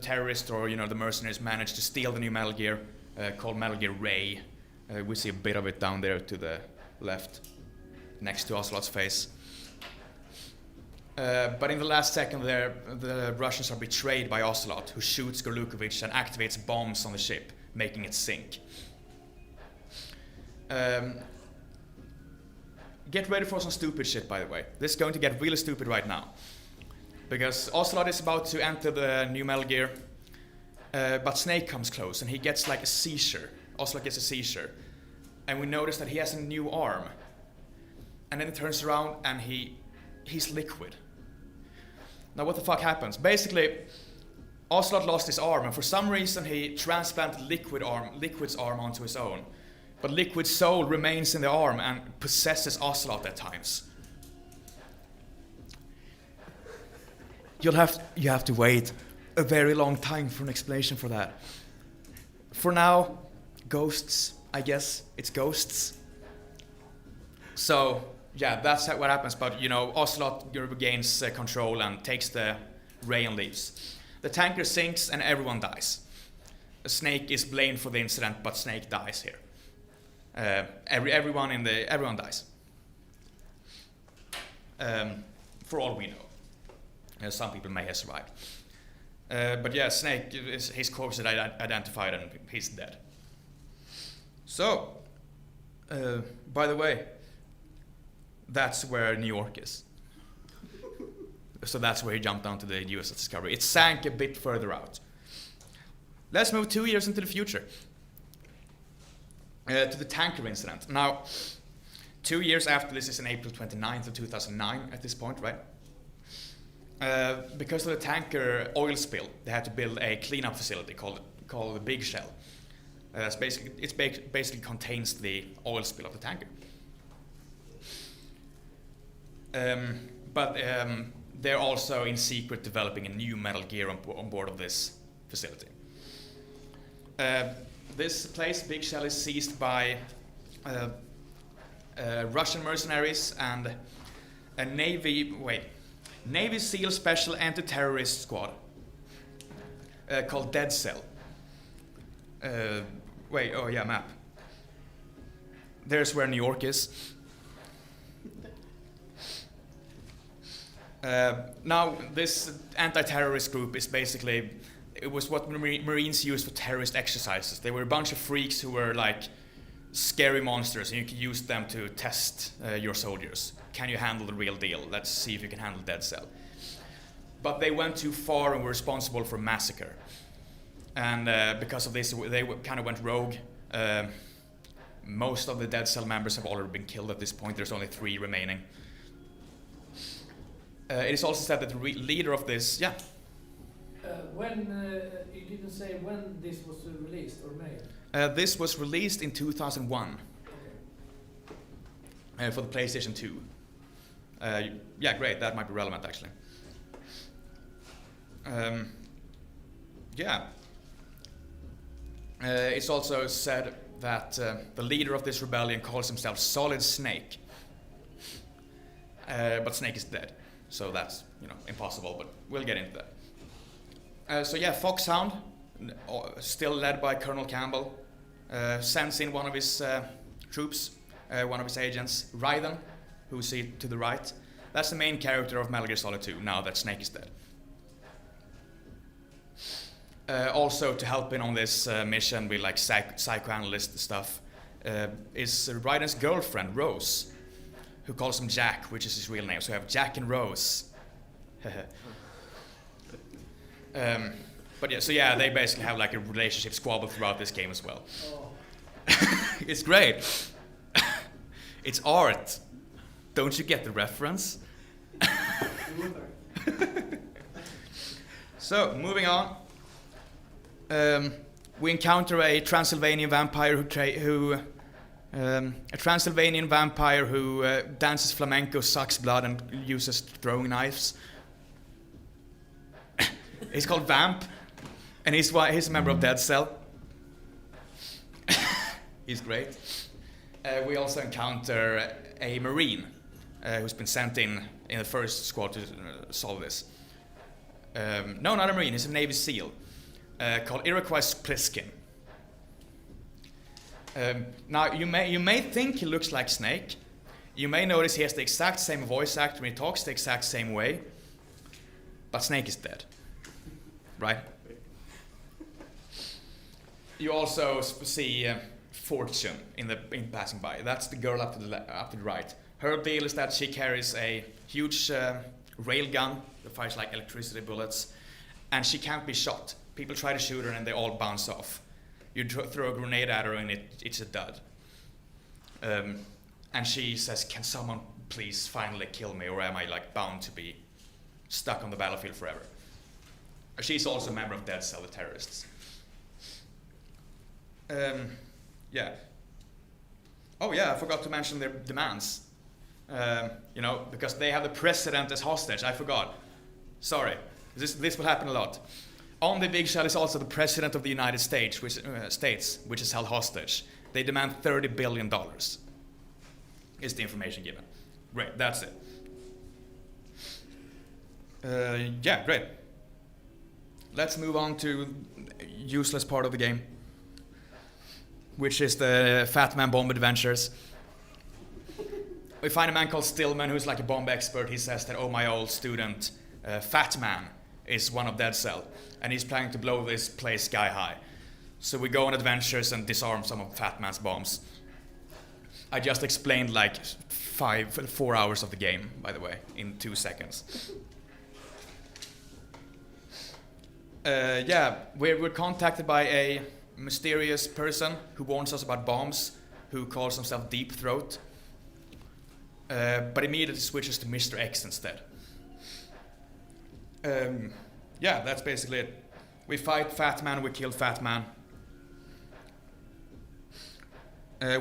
terrorists or the mercenaries managed to steal the new Metal Gear called Metal Gear Ray. We see a bit of it down there to the left, next to Ocelot's face. But in the last second there, the Russians are betrayed by Ocelot, who shoots Gorlukovich and activates bombs on the ship, making it sink. Get ready for some stupid shit, by the way. This is going to get really stupid right now. Because Ocelot is about to enter the new Metal Gear, but Snake comes close and he gets like a seizure. Ocelot gets a seizure. And we notice that he has a new arm. And then he turns around and he's liquid. Now what the fuck happens? Basically, Ocelot lost his arm and for some reason he transplanted Liquid's arm onto his own. But Liquid's soul remains in the arm and possesses Ocelot at times. You have to wait a very long time for an explanation for that. For now, ghosts, I guess. It's ghosts. So, yeah, that's what happens. But, Ocelot regains control and takes the ray and leaves. The tanker sinks and everyone dies. Snake is blamed for the incident, but Snake dies here. Everyone dies. For all we know. Some people may have survived. But yeah, Snake, his corpse is identified and he's dead. So, by the way, that's where New York is. So that's where he jumped down to the USS Discovery. It sank a bit further out. Let's move 2 years into the future. To the tanker incident. Now, 2 years after this is on April 29th of 2009 at this point, right? Because of the tanker oil spill, they had to build a cleanup facility called the Big Shell. Basically contains the oil spill of the tanker. But they're also in secret developing a new Metal Gear on board of this facility. This place, Big Shell, is seized by Russian mercenaries and a Navy SEAL Special Anti-Terrorist Squad called Dead Cell. Map. There's where New York is. Now, this anti-terrorist group is basically, it was what Marines used for terrorist exercises. They were a bunch of freaks who were like scary monsters, and you could use them to test your soldiers. Can you handle the real deal? Let's see if you can handle Dead Cell. But they went too far and were responsible for massacre. And because of this, they kind of went rogue. Most of the Dead Cell members have already been killed at this point. There's only 3 remaining. It is also said that the leader of this, You didn't say when this was released or made? This was released in 2001 for the PlayStation 2. Great, that might be relevant actually. It's also said that the leader of this rebellion calls himself Solid Snake. But Snake is dead, so that's impossible, but we'll get into that. Foxhound, still led by Colonel Campbell, sends in one of his troops, one of his agents, Raiden, who we see to the right. That's the main character of Metal Gear Solid 2, now that Snake is dead. Also to help in on this mission with like psychoanalyst stuff is Raiden's girlfriend, Rose, who calls him Jack, which is his real name. So we have Jack and Rose. They basically have like a relationship squabble throughout this game as well. Oh. It's great. It's art. Don't you get the reference? So, moving on. We encounter a Transylvanian vampire who dances flamenco, sucks blood, and uses throwing knives. He's called Vamp, and he's a member of Dead Cell. He's great. We also encounter a Marine who's been sent in the first squad to solve this. No, not a Marine. He's a Navy SEAL called Iroquois Pliskin. Now, you may think he looks like Snake. You may notice he has the exact same voice actor when he talks the exact same way. But Snake is dead. Right? You also see Fortune in passing by. That's the girl up to the right. Her deal is that she carries a huge rail gun that fires like electricity bullets, and she can't be shot. People try to shoot her and they all bounce off. You throw a grenade at her and it's a dud. And she says, "Can someone please finally kill me, or am I like bound to be stuck on the battlefield forever?" She's also a member of Dead Cell, the terrorists. Oh yeah, I forgot to mention their demands. Because they have the president as hostage. I forgot. Sorry. This will happen a lot. On the Big Shell is also the president of the United States, which is held hostage. They demand $30 billion. Is the information given. Great, that's it. Great. Let's move on to useless part of the game, which is the Fat Man bomb adventures. We find a man called Stillman who's like a bomb expert. He says that, my old student, Fat Man, is one of Dead Cell, and he's planning to blow this place sky high. So we go on adventures and disarm some of Fat Man's bombs. I just explained like 4 hours of the game, by the way, in 2 seconds. We're contacted by a mysterious person who warns us about bombs, who calls himself Deep Throat, but immediately switches to Mr. X instead. Yeah, that's basically it. We fight Fat Man, we kill Fat Man.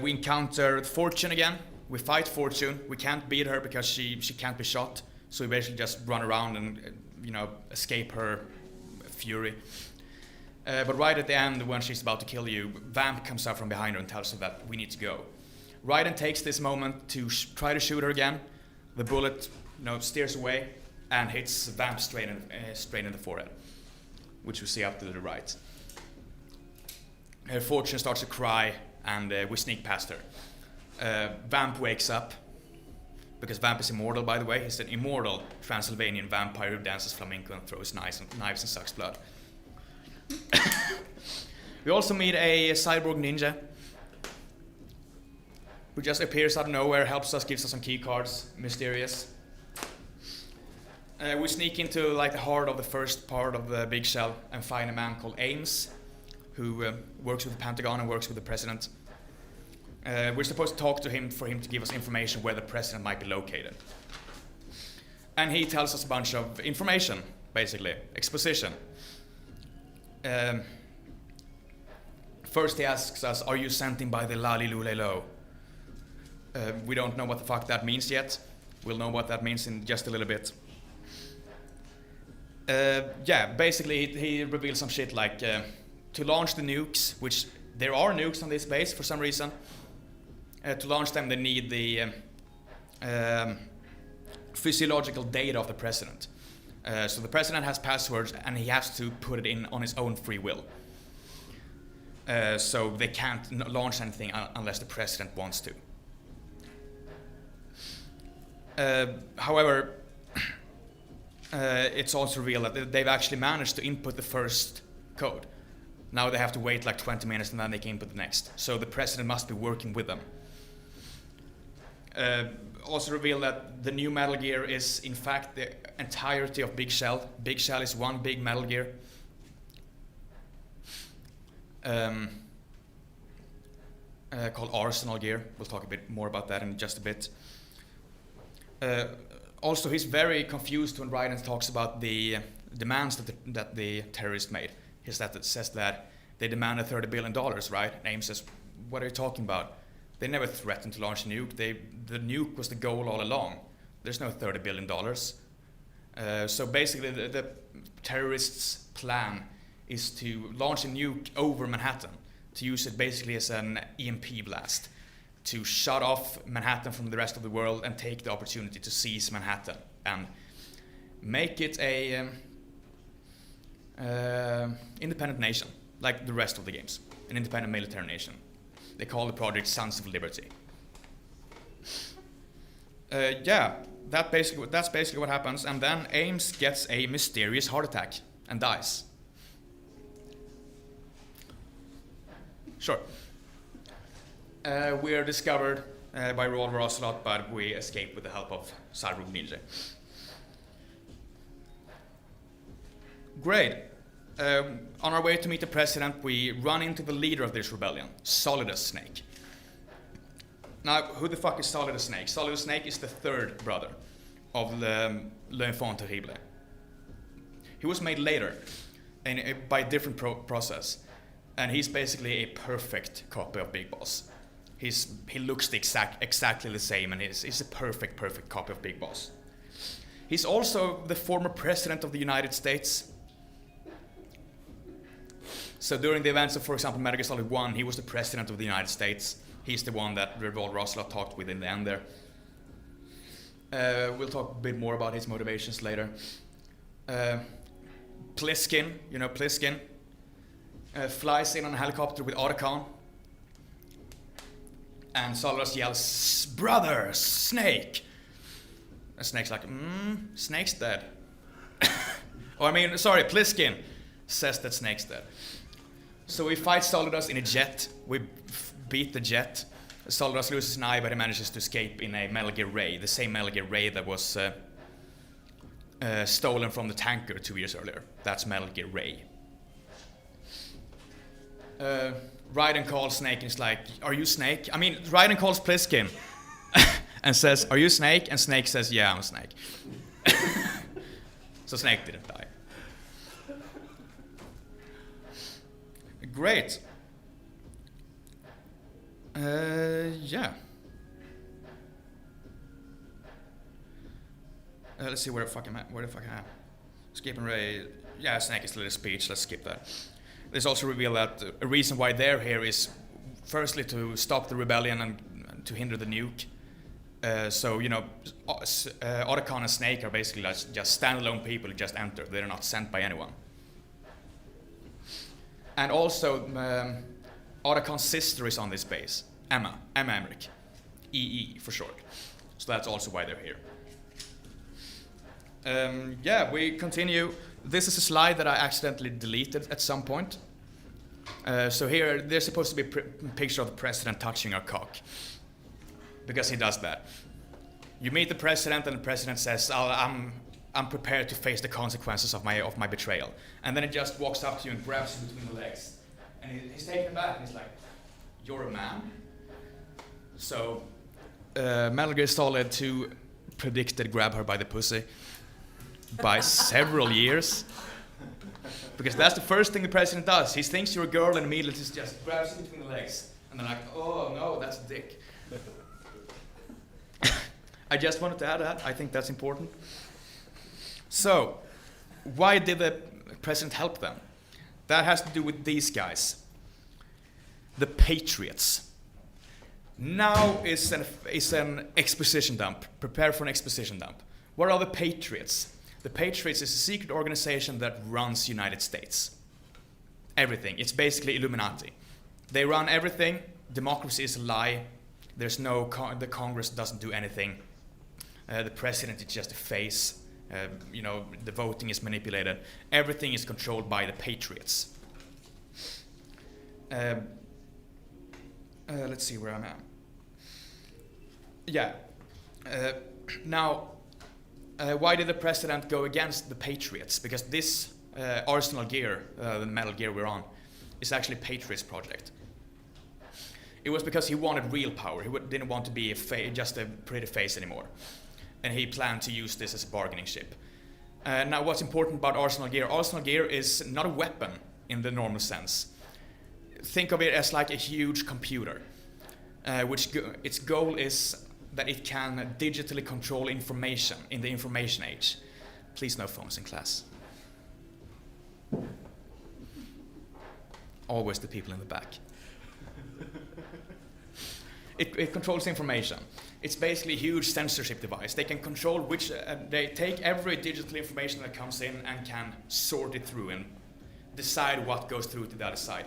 We encounter Fortune again. We fight Fortune. We can't beat her because she can't be shot. So we basically just run around and escape her fury. But right at the end, when she's about to kill you, Vamp comes out from behind her and tells her that we need to go. Raiden takes this moment to try to shoot her again. The bullet, steers away and hits Vamp straight in the forehead, which we see up to the right. Fortune starts to cry, and we sneak past her. Vamp wakes up, because Vamp is immortal, by the way. He's an immortal Transylvanian vampire who dances flamenco and throws knives and sucks blood. We also meet a cyborg ninja who just appears out of nowhere, helps us, gives us some key cards, mysterious. We sneak into the heart of the first part of the Big Shell and find a man called Ames, who works with the Pentagon and works with the president. We're supposed to talk to him for him to give us information where the president might be located. And he tells us a bunch of information, basically, exposition. First he asks us, are you sent in by the Lalilulelo? We don't know what the fuck that means yet. We'll know what that means in just a little bit. Basically he reveals some shit like to launch the nukes, which there are nukes on this base for some reason. To launch them they need the physiological data of the president. So the president has passwords and he has to put it in on his own free will. So they can't launch anything unless the president wants to. However, it's also revealed that they've actually managed to input the first code. Now they have to wait 20 minutes and then they can input the next. So the president must be working with them. Also revealed that the new Metal Gear is in fact the entirety of Big Shell. Big Shell is one big Metal Gear. Called Arsenal Gear. We'll talk a bit more about that in just a bit. Also, he's very confused when Raiden talks about the demands that the terrorist made. He says that they demanded $30 billion, right? And Ames says, what are you talking about? They never threatened to launch a nuke. The nuke was the goal all along. There's no $30 billion. So basically, the terrorists' plan is to launch a nuke over Manhattan, to use it basically as an EMP blast, to shut off Manhattan from the rest of the world and take the opportunity to seize Manhattan and make it a independent nation, like the rest of the games, an independent military nation. They call the project Sons of Liberty. That's basically what happens, and then Ames gets a mysterious heart attack and dies. Sure. We are discovered by Revolver Ocelot, but we escape with the help of Cyborg Ninja. Great. On our way to meet the president, we run into the leader of this rebellion, Solidus Snake. Now, who the fuck is Solidus Snake? Solidus Snake is the third brother of L'Enfant Terrible. He was made later by a different process, and he's basically a perfect copy of Big Boss. He looks exactly the same, and he's a perfect copy of Big Boss. He's also the former president of the United States. So during the events of, for example, Metal Gear Solid 1, he was the president of the United States. He's the one that Revolver Ocelot talked with in the end there. We'll talk a bit more about his motivations later. Pliskin, Pliskin, flies in on a helicopter with Otacon. And Solidus yells, "Brother, Snake!" And Snake's like, Snake's dead. Pliskin says that Snake's dead. So we fight Solidus in a jet. We beat the jet. Solidus loses an eye, but he manages to escape in a Metal Gear Ray, the same Metal Gear Ray that was stolen from the tanker 2 years earlier. That's Metal Gear Ray. Raiden calls Snake and he's like, "Are you Snake?" Raiden calls Pliskin and says, "Are you Snake?" And Snake says, "Yeah, I'm Snake." So Snake didn't die. Great. Yeah. Let's see where the fuck am I? Where the fuck am I? Skip and Ray. Yeah, Snake is a little speech. Let's skip that. There's also revealed that a reason why they're here is firstly to stop the rebellion and to hinder the nuke. So, you know, Otacon and Snake are basically just standalone people who just enter. They're not sent by anyone. And also, Otacon's sister is on this base. Emma Emmerich. EE for short. So that's also why they're here. Yeah, we continue. This is a slide that I accidentally deleted at some point. So here, there's supposed to be a picture of the president touching her cock. Because he does that. You meet the president and the president says, I'm prepared to face the consequences of my betrayal. And then he just walks up to you and grabs you between the legs. And he's taken aback and he's like, you're a man? So, Metal Gear Solid 2 predicted grab her by the pussy by several years. Because that's the first thing the president does. He thinks you're a girl and immediately just grabs you between the legs. And they're like, oh no, that's a dick. I just wanted to add that. I think that's important. So, why did the president help them? That has to do with these guys. The Patriots. Now is an exposition dump. Prepare for an exposition dump. What are the Patriots? The Patriots is a secret organization that runs United States. Everything. It's basically Illuminati. They run everything. Democracy is a lie. There's no the Congress doesn't do anything. The president is just a face. You know, the voting is manipulated. Everything is controlled by the Patriots. Let's see where I'm at. Yeah. Now, why did the president go against the Patriots? Because this Arsenal gear, the Metal Gear we're on, is actually Patriots' project. It was because he wanted real power. He didn't want to be just a pretty face anymore. And he planned to use this as a bargaining chip. Now, what's important about Arsenal gear is not a weapon in the normal sense. Think of it as like a huge computer, its goal is that it can digitally control information in the information age. Please no phones in class. Always the people in the back. It controls information. It's basically a huge censorship device. They can control which, they take every digital information that comes in and can sort it through and decide what goes through to the other side.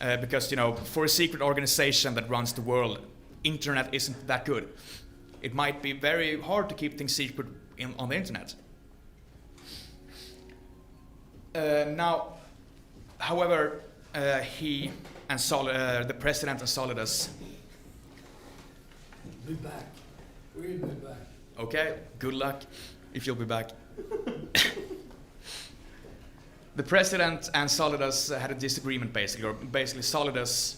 Because, you know, for a secret organization that runs the world, internet isn't that good. It might be very hard to keep things secret on the internet. Now, however, he and the president and Solidus. Be back. We'll be back. Okay, good luck if you'll be back. The president and Solidus had a disagreement basically Solidus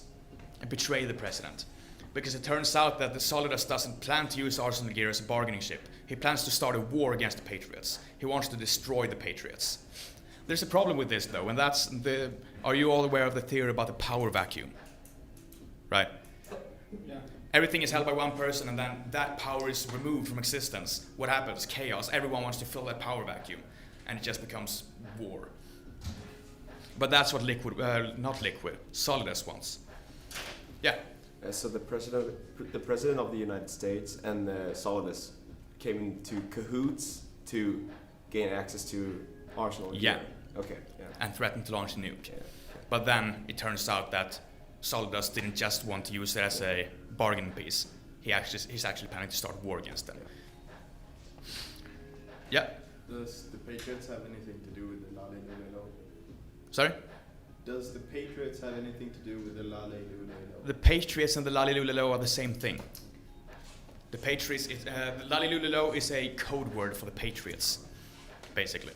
betrayed the president. Because it turns out that the Solidus doesn't plan to use Arsenal gear as a bargaining chip. He plans to start a war against the Patriots. He wants to destroy the Patriots. There's a problem with this though, and that's are you all aware of the theory about the power vacuum? Right? Yeah. Everything is held by one person and then that power is removed from existence. What happens? Chaos. Everyone wants to fill that power vacuum and it just becomes war. But that's what Solidus wants. Yeah. So the president of the United States and Solidus came into cahoots to gain access to Arsenal. Yeah. Okay. Yeah. And threatened to launch a nuke. Yeah. Okay. But then it turns out that Solidus didn't just want to use it as a bargaining piece. He's actually planning to start a war against them. Yeah. Does the Patriots have anything to do with the Lale Lule Lo? Sorry? Does the Patriots have anything to do with the Lale Lule Lo? The Patriots and the Lale Lule Lo are the same thing. The Patriots, the Lale Lule Lo is a code word for the Patriots, basically.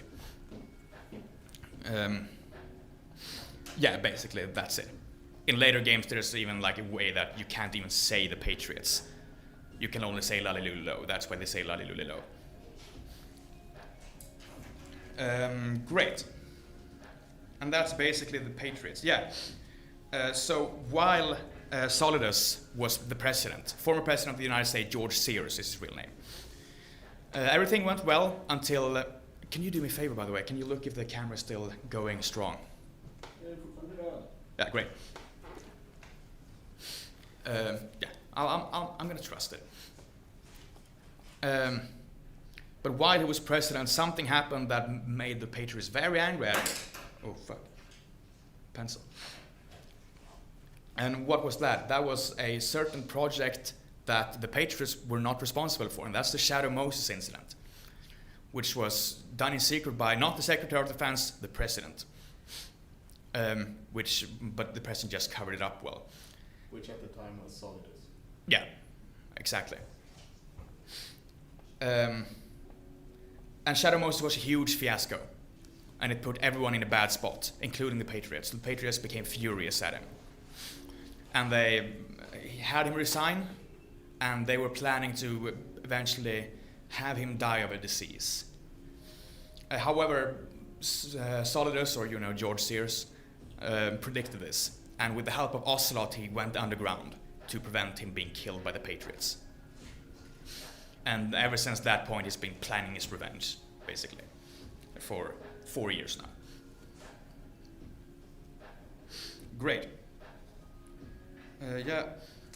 Yeah, basically that's it. In later games, there's even like a way that you can't even say the Patriots. You can only say Lale Lule Lo. That's why they say Lale Lule Lo. Great. And that's basically the Patriots. Yeah. So while Solidus was the president, former president of the United States, George Sears is his real name. Everything went well until. Can you do me a favor, by the way? Can you look if the camera's still going strong? Yeah, great. Yeah, I'm going to trust it. But while he was president, something happened that made the Patriots very angry at him. Oh, fuck. Pencil. And what was that? That was a certain project that the Patriots were not responsible for, and that's the Shadow Moses incident, which was done in secret by not the Secretary of Defense, the President. But the President just covered it up well. Which at the time was Solidus. Yeah, exactly. And Shadow Moses was a huge fiasco, and it put everyone in a bad spot, including the Patriots. The Patriots became furious at him. And they had him resign, and they were planning to eventually have him die of a disease. However, Solidus, or George Sears, predicted this, and with the help of Ocelot, he went underground to prevent him being killed by the Patriots. And ever since that point, he's been planning his revenge, basically, for 4 years now. Great. Yeah.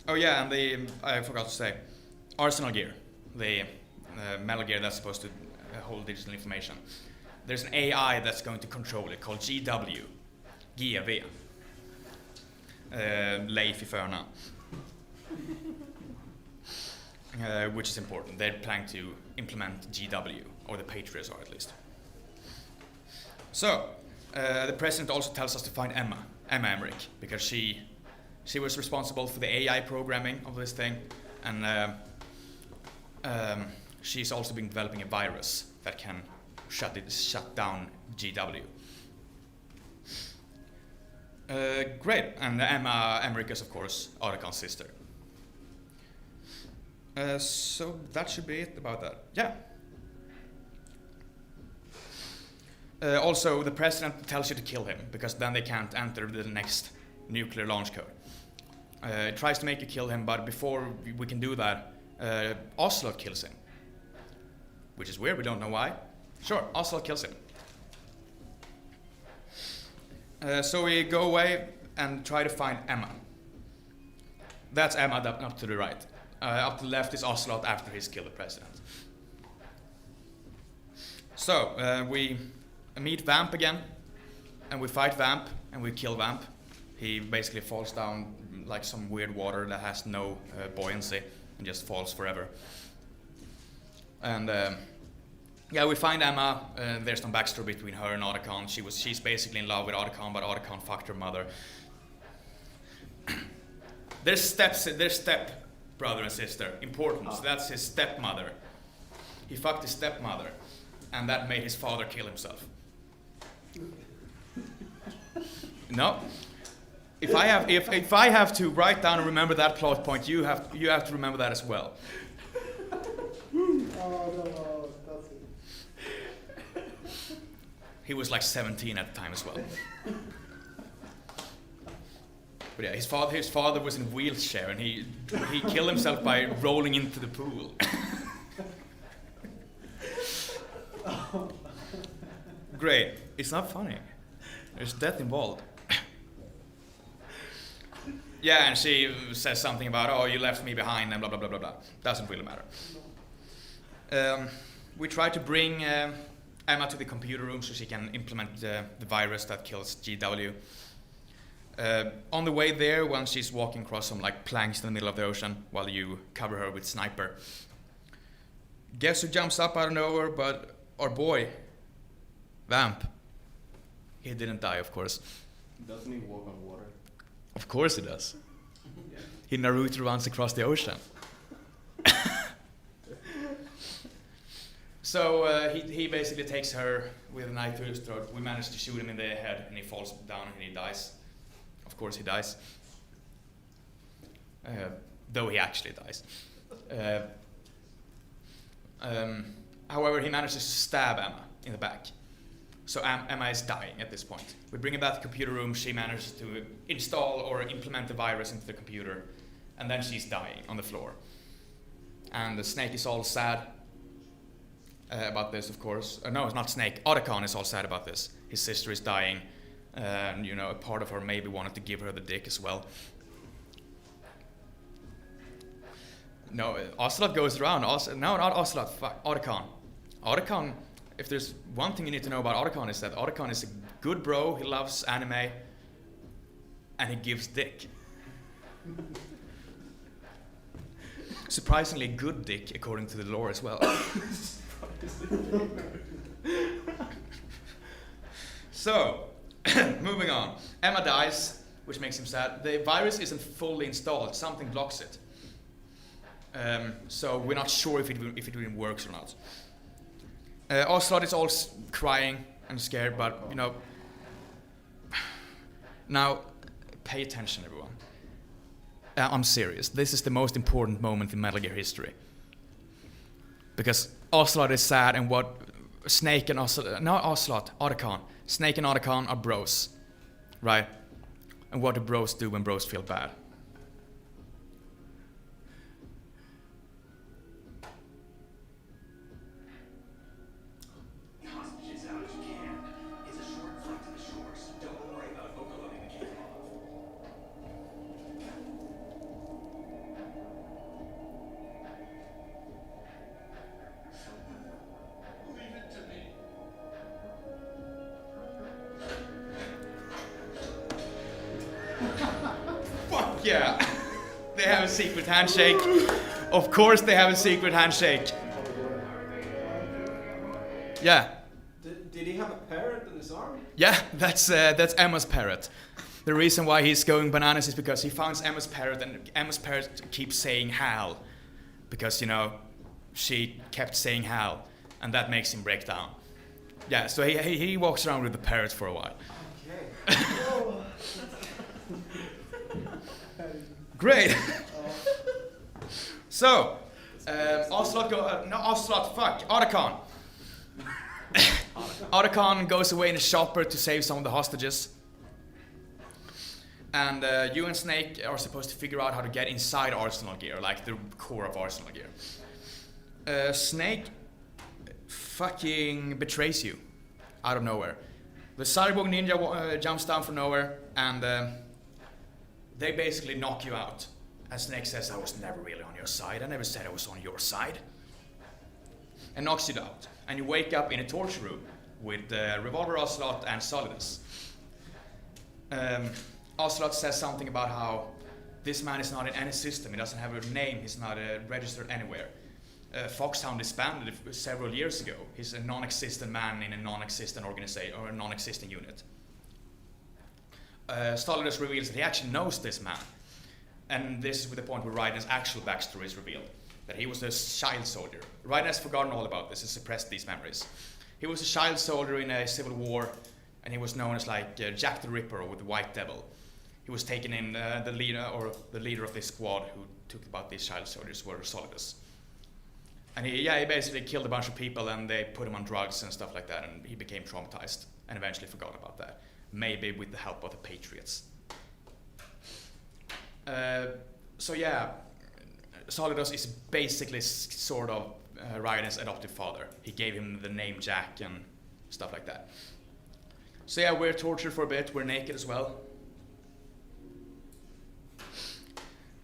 Oh yeah, and I forgot to say, Arsenal gear, the metal gear that's supposed to hold digital information. There's an AI that's going to control it called GW, GV, Leif i Förna, which is important. They're planning to implement GW, or the Patriots are at least. So, the president also tells us to find Emma Emmerich, because she was responsible for the AI programming of this thing, and she's also been developing a virus that can shut down GW. Great, and Emma Emmerich is of course Arkan's sister. So that should be it about that. Yeah. Also, the president tells you to kill him, because then they can't enter the next nuclear launch code. It tries to make you kill him, but before we can do that, Ocelot kills him. Which is weird, we don't know why. Sure, Ocelot kills him. So we go away and try to find Emma. That's Emma up to the right. Up to the left is Ocelot after he's killed the president. So we meet Vamp again, and we fight Vamp, and we kill Vamp. He basically falls down like some weird water that has no buoyancy and just falls forever. And yeah, we find Emma. There's some backstory between her and Arkan. She's basically in love with Arkan, but Arkan fucked her mother. There's step brother and sister. Important. So that's his stepmother. He fucked his stepmother, and that made his father kill himself. No. If I have to write down and remember that plot point, you have to remember that as well. No, that's it. He was like 17 at the time as well. But yeah, his father was in a wheelchair, and he killed himself by rolling into the pool. Great. It's not funny. There's death involved. Yeah, and she says something about, oh, you left me behind, and blah, blah, blah, blah, blah. Doesn't really matter. We try to bring Emma to the computer room so she can implement the virus that kills GW. On the way there, when she's walking across some like planks in the middle of the ocean while you cover her with sniper, guess who jumps up out of nowhere but our boy, Vamp. He didn't die, of course. Doesn't he walk on water? Of course he does. He Naruto runs across the ocean. So he basically takes her with a knife to his throat. We manage to shoot him in the head, and he falls down and he dies. Of course he dies. Though he actually dies. However, he manages to stab Emma in the back. So Emma is dying at this point. We bring her back to the computer room. She manages to install or implement the virus into the computer, and then she's dying on the floor. And the Snake is all sad about this, of course. No, it's not Snake. Otacon is all sad about this. His sister is dying, and you know, a part of her maybe wanted to give her the dick as well. No, Ocelot goes around. No, not Ocelot. Fuck, Otacon. Otacon. If there's one thing you need to know about Otacon is that Otacon is a good bro. He loves anime, and he gives dick. Surprisingly good dick, according to the lore as well. So, moving on. Emma dies, which makes him sad. The virus isn't fully installed. Something blocks it. So we're not sure if it really works or not. Ocelot is all crying and scared, but you know. Now, pay attention, everyone. I'm serious. This is the most important moment in Metal Gear history. Because Ocelot is sad, and what Snake and Ocelot, not Ocelot, Otacon. Snake and Otacon are bros, right? And what do bros do when bros feel bad? Yeah, they have a secret handshake. Of course they have a secret handshake. Yeah. Did he have a parrot in his arm? Yeah, that's Emma's parrot. The reason why he's going bananas is because he finds Emma's parrot, and Emma's parrot keeps saying Hal. Because, you know, she kept saying Hal, and that makes him break down. Yeah, so he walks around with the parrot for a while. Okay. Great. So, Otacon. Otacon goes away in a chopper to save some of the hostages. And you and Snake are supposed to figure out how to get inside Arsenal Gear, like the core of Arsenal Gear. Snake fucking betrays you out of nowhere. The cyborg ninja jumps down from nowhere, and they basically knock you out. And Snake says, I was never really on your side. I never said I was on your side. And knocks you out. And you wake up in a torture room with Revolver Ocelot and Solidus. Ocelot says something about how this man is not in any system. He doesn't have a name. He's not registered anywhere. Foxhound disbanded several years ago. He's a non-existent man in a non-existent organization or a non-existing unit. Solidus reveals that he actually knows this man. And this is with the point where Raiden's actual backstory is revealed. That he was a child soldier. Raiden has forgotten all about this and suppressed these memories. He was a child soldier in a civil war, and he was known as like Jack the Ripper or the White Devil. He was taken in, the leader of this squad who took about these child soldiers were Solidus. And he basically killed a bunch of people, and they put him on drugs and stuff like that, and he became traumatized and eventually forgot about that. Maybe with the help of the Patriots. Solidus is basically sort of Raiden's adoptive father. He gave him the name Jack and stuff like that. So yeah, we're tortured for a bit. We're naked as well.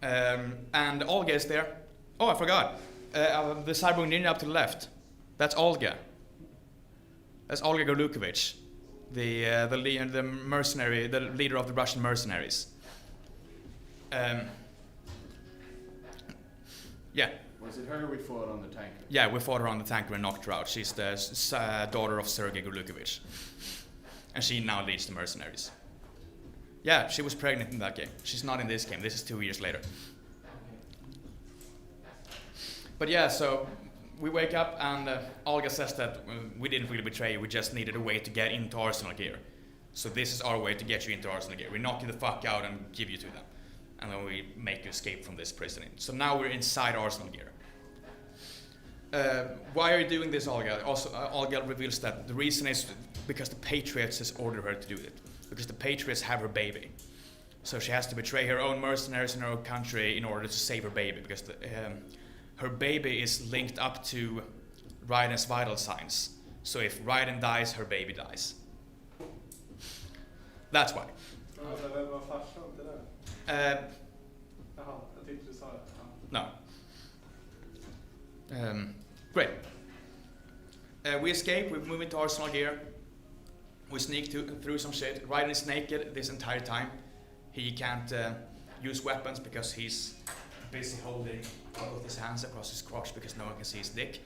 And Olga is there. Oh, I forgot. The cyborg ninja up to the left. That's Olga. That's Olga Golukovich, the mercenary, the leader of the Russian mercenaries. Yeah. Was it her we fought on the tanker? Yeah, we fought her on the tanker and knocked her out. She's the daughter of Sergei Golukovich. And she now leads the mercenaries. Yeah, she was pregnant in that game. She's not in this game. This is 2 years later. But yeah, so we wake up and Olga says that we didn't really betray you. We just needed a way to get into Arsenal Gear. So this is our way to get you into Arsenal Gear. We knock you the fuck out and give you to them. And then we make you escape from this prison. So now we're inside Arsenal Gear. Why are you doing this, Olga? Also, Olga reveals that the reason is because the Patriots has ordered her to do it. Because the Patriots have her baby. So she has to betray her own mercenaries in her own country in order to save her baby. Because her baby is linked up to Raiden's vital signs. So if Raiden dies, her baby dies. That's why. Vem var farsan till det? Jaha, jag tyckte du sa det. Ja. No. Great. We escape, we move into Arsenal gear. We sneak through some shit. Raiden is naked this entire time. He can't use weapons because he's busy holding both his hands across his crotch because no one can see his dick.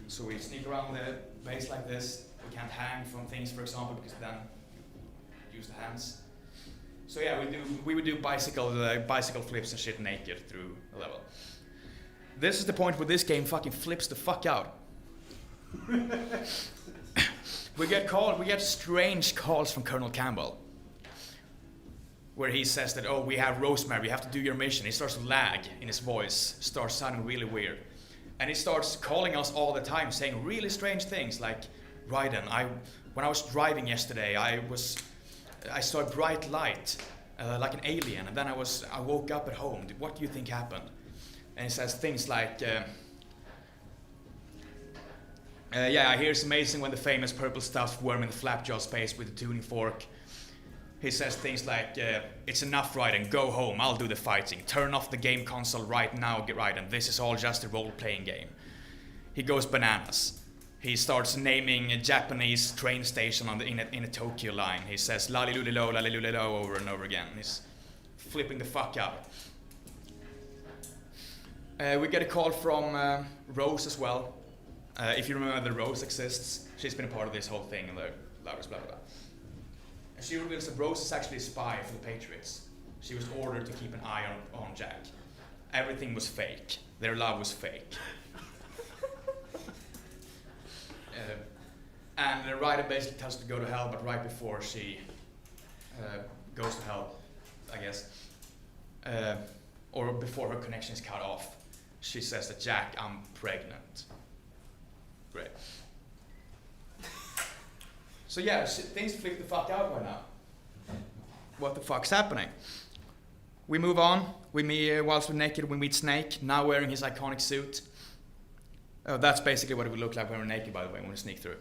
So we sneak around the base like this. We can't hang from things, for example, because then use the hands. So yeah, we would do bicycle flips and shit naked through a level. This is the point where this game fucking flips the fuck out. We get strange calls from Colonel Campbell, where he says that, oh, we have Rosemary, you have to do your mission. He starts to lag in his voice, starts sounding really weird. And he starts calling us all the time, saying really strange things like, Raiden, when I was driving yesterday, I saw a bright light, like an alien, and then I woke up at home. What do you think happened? And he says things like, yeah, I hear it's amazing when the famous purple stuffed worm in the flapjaw's face with the tuning fork. He says things like, it's enough, Raiden, go home, I'll do the fighting. Turn off the game console right now, Raiden, this is all just a role-playing game. He goes bananas. He starts naming a Japanese train station in a Tokyo line. He says lalilulilo, lalilulilo over and over again. He's flipping the fuck out. We get a call from Rose as well. If you remember that Rose exists, she's been a part of this whole thing and blah blah blah blah. And she reveals that Rose is actually a spy for the Patriots. She was ordered to keep an eye on Jack. Everything was fake. Their love was fake. And Raiden basically tells her to go to hell, but right before she goes to hell, I guess, or before her connection is cut off, she says that, Jack, I'm pregnant. Great. So yeah, things flip the fuck out right now. What the fuck's happening? We move on. Whilst we're naked, we meet Snake, now wearing his iconic suit. That's basically what it would look like when we're naked, by the way, when we sneak through.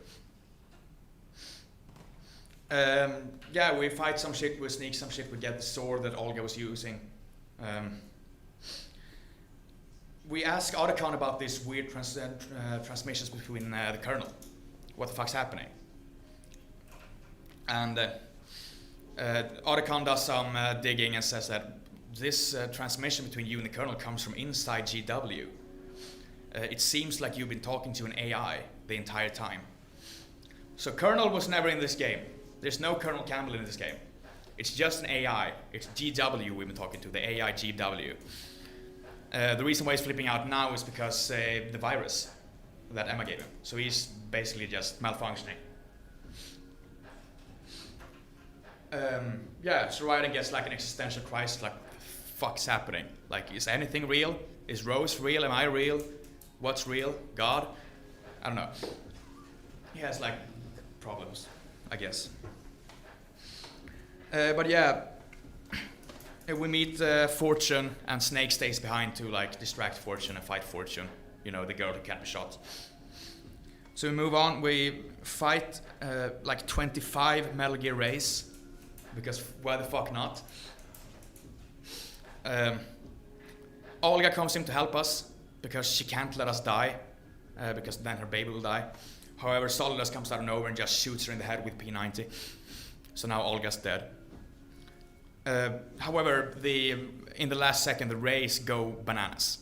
Yeah, we fight some shit, we sneak some shit, we get the sword that Olga was using. We ask Otacon about these weird transmissions between the Colonel. What the fuck's happening? And Otacon does some digging and says that this transmission between you and the Colonel comes from inside GW. It seems like you've been talking to an AI the entire time. So Colonel was never in this game. There's no Colonel Campbell in this game. It's just an AI. It's GW we've been talking to, the AI GW. The reason why he's flipping out now is because the virus that Emma gave him. So he's basically just malfunctioning. Yeah, so Raiden gets like an existential crisis, like, what the fuck's happening? Like, is anything real? Is Rose real? Am I real? What's real? God? I don't know. He has like problems, I guess. But yeah, we meet Fortune, and Snake stays behind to like distract Fortune and fight Fortune. You know, the girl who can't be shot. So we move on. We fight like 25 Metal Gear Rays, because why the fuck not? Olga comes in to help us because she can't let us die, because then her baby will die. However, Solidus comes out of nowhere and just shoots her in the head with P90. So now Olga's dead. However, in the last second, the Rays go bananas.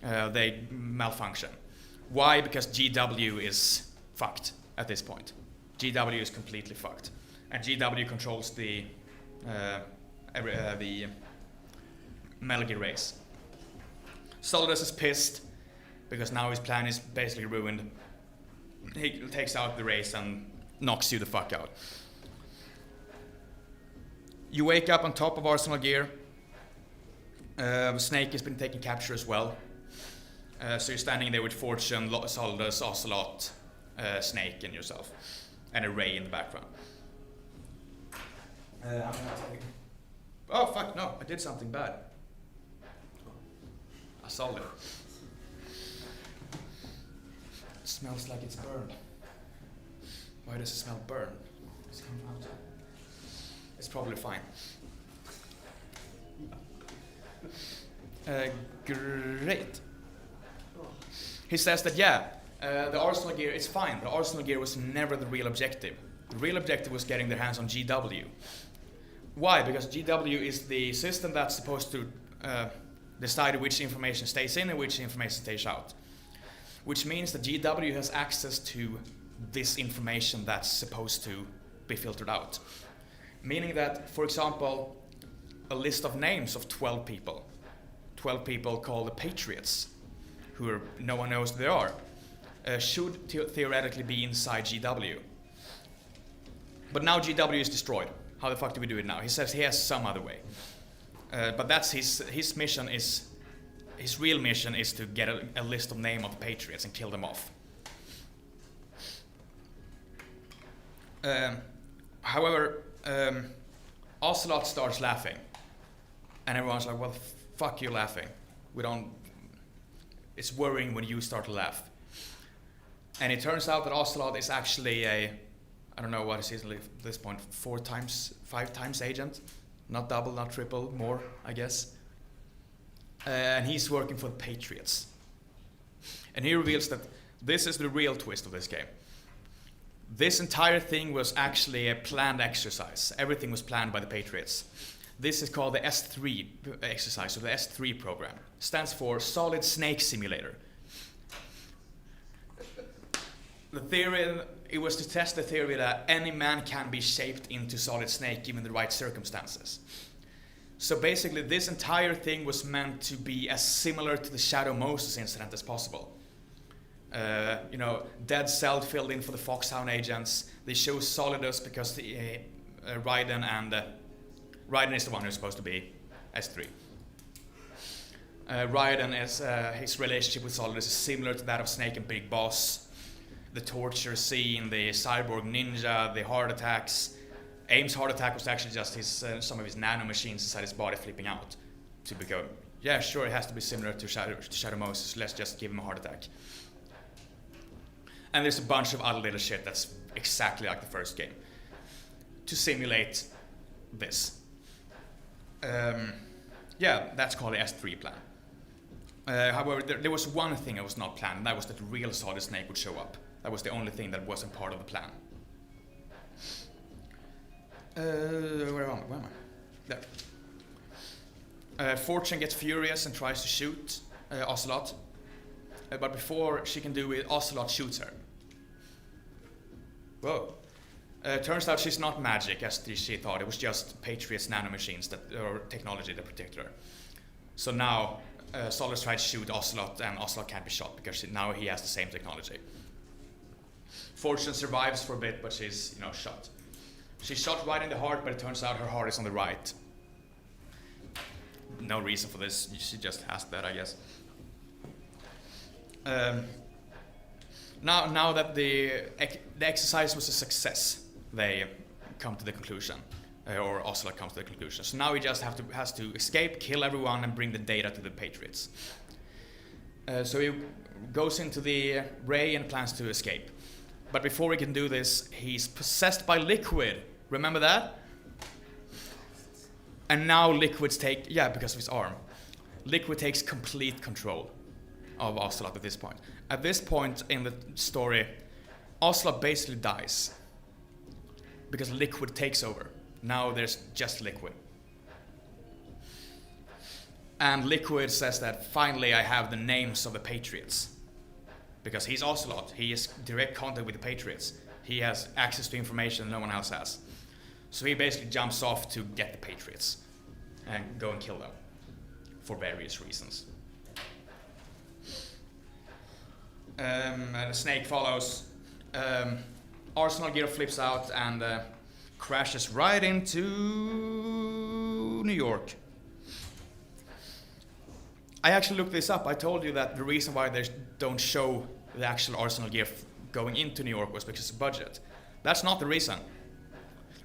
They malfunction. Why? Because GW is fucked at this point. GW is completely fucked. And GW controls the Metal Gear Rays. Solidus is pissed because now his plan is basically ruined. He takes out the Rays and knocks you the fuck out. You wake up on top of Arsenal gear. Snake has been taking capture as well. So you're standing there with Fortune, Solidus, Ocelot, Snake, and yourself, and a Ray in the background. I'm gonna take. Oh fuck! No, I did something bad. A solid. It smells like it's burned. Why does it smell burn? It's coming out. It's probably fine. Great. He says that the Arsenal gear is fine. The Arsenal gear was never the real objective. The real objective was getting their hands on GW. Why? Because GW is the system that's supposed to decide which information stays in and which information stays out. Which means that GW has access to this information that's supposed to be filtered out. Meaning that, for example, a list of names of 12 people called the Patriots, who no one knows who they are, should theoretically be inside GW. But now GW is destroyed. How the fuck do we do it now? He says he has some other way. But that's his mission is, his real mission is to get a list of name of the Patriots and kill them off. However, Ocelot starts laughing. And everyone's like, well, fuck you laughing. It's worrying when you start to laugh. And it turns out that Ocelot is actually I don't know what is he at this point, 5 times agent. Not double, not triple, more, I guess. And he's working for the Patriots. And he reveals that this is the real twist of this game. This entire thing was actually a planned exercise. Everything was planned by the Patriots. This is called the S3 exercise, or the S3 program. Stands for Solid Snake Simulator. The theory, it was to test the theory that any man can be shaped into Solid Snake given the right circumstances. So basically this entire thing was meant to be as similar to the Shadow Moses incident as possible. Dead Cell filled in for the Foxhound agents. They chose Solidus because Raiden is the one who's supposed to be S3. Raiden is his relationship with Solidus is similar to that of Snake and Big Boss. The torture scene, the cyborg ninja, the heart attacks. Aim's heart attack was actually just some of his nanomachines inside his body flipping out to become, yeah, sure, it has to be similar to Shadow Moses, let's just give him a heart attack. And there's a bunch of other little shit that's exactly like the first game to simulate this. That's called the S3 plan. However, there was one thing that was not planned, and that was that the real Solid Snake would show up. That was the only thing that wasn't part of the plan. Where am I? There. Fortune gets furious and tries to shoot Ocelot. But before she can do it, Ocelot shoots her. Whoa. Turns out she's not magic as she thought. It was just Patriot's nanomachines or technology that protected her. So now Solidus tries to shoot Ocelot, and Ocelot can't be shot because now he has the same technology. Fortune survives for a bit, but she's shot. She's shot right in the heart, but it turns out her heart is on the right. No reason for this. She just has that, I guess. Now that the exercise was a success, they come to the conclusion, or Ocelot comes to the conclusion. So now he just has to escape, kill everyone, and bring the data to the Patriots. So he goes into the Ray and plans to escape. But before he can do this, he's possessed by Liquid. Remember that? And now Liquid's because of his arm. Liquid takes complete control of Ocelot at this point. At this point in the story, Ocelot basically dies because Liquid takes over. Now there's just Liquid. And Liquid says that finally I have the names of the Patriots. Because he's Ocelot, he is direct contact with the Patriots. He has access to information no one else has. So he basically jumps off to get the Patriots and go and kill them for various reasons. And Snake follows. Arsenal gear flips out and crashes right into New York. I actually looked this up. I told you that the reason why they don't show the actual Arsenal gear going into New York was because of budget. That's not the reason.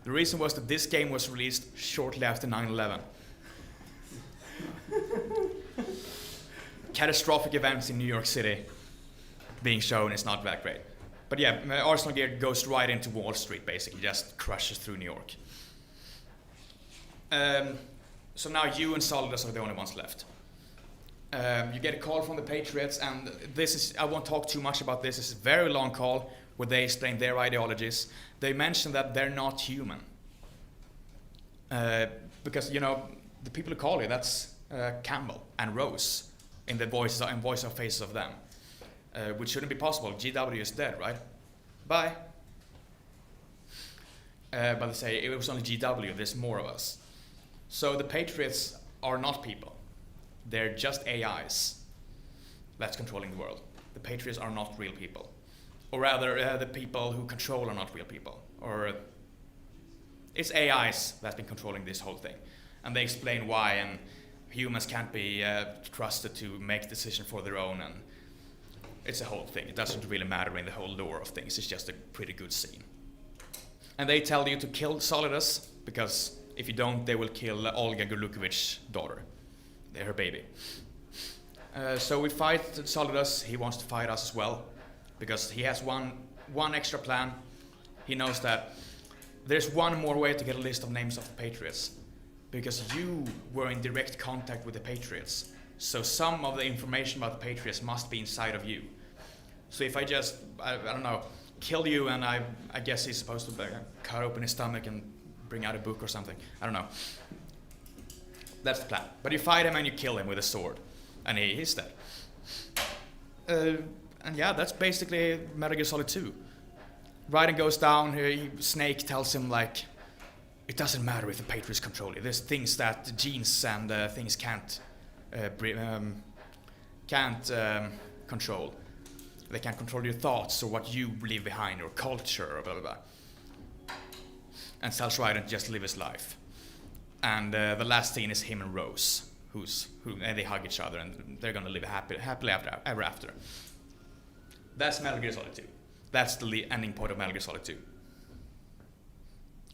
The reason was that this game was released shortly after 9/11. Catastrophic events in New York City being shown is not that great. But yeah, Arsenal gear goes right into Wall Street, basically, just crushes through New York. So now you and Solidus are the only ones left. You get a call from the Patriots, and I won't talk too much about this. It's a very long call where they explain their ideologies. They mention that they're not human. Because, the people who call you, that's Campbell and Rose in the voice of faces of them. Which shouldn't be possible. GW is dead, right? Bye. But they say it was only GW, there's more of us. So the Patriots are not people. They're just AIs that's controlling the world. The Patriots are not real people. Or rather, the people who control are not real people. Or it's AIs that's been controlling this whole thing. And they explain why, and humans can't be trusted to make decisions for their own, and it's a whole thing. It doesn't really matter in the whole lore of things. It's just a pretty good scene. And they tell you to kill Solidus, because if you don't, they will kill Olga Gurlukovich's daughter, her baby. So we fight Solidus. He wants to fight us as well, because he has one extra plan. He knows that there's one more way to get a list of names of the Patriots, because you were in direct contact with the Patriots. So some of the information about the Patriots must be inside of you. So if I just, I don't know, kill you, and I guess he's supposed to cut open his stomach and bring out a book or something. I don't know. That's the plan. But you fight him and you kill him with a sword. And he's dead. And yeah, that's basically Metal Gear Solid 2. Raiden goes down, Snake tells him, like, it doesn't matter if the Patriots control you. There's things that genes and things can't control. They can't control your thoughts or what you leave behind or culture or blah blah blah. And tells Raiden to just live his life. And the last scene is him and Rose, and they hug each other, and they're gonna live happily ever after. That's Metal Gear Solid 2. That's the ending point of Metal Gear Solid 2.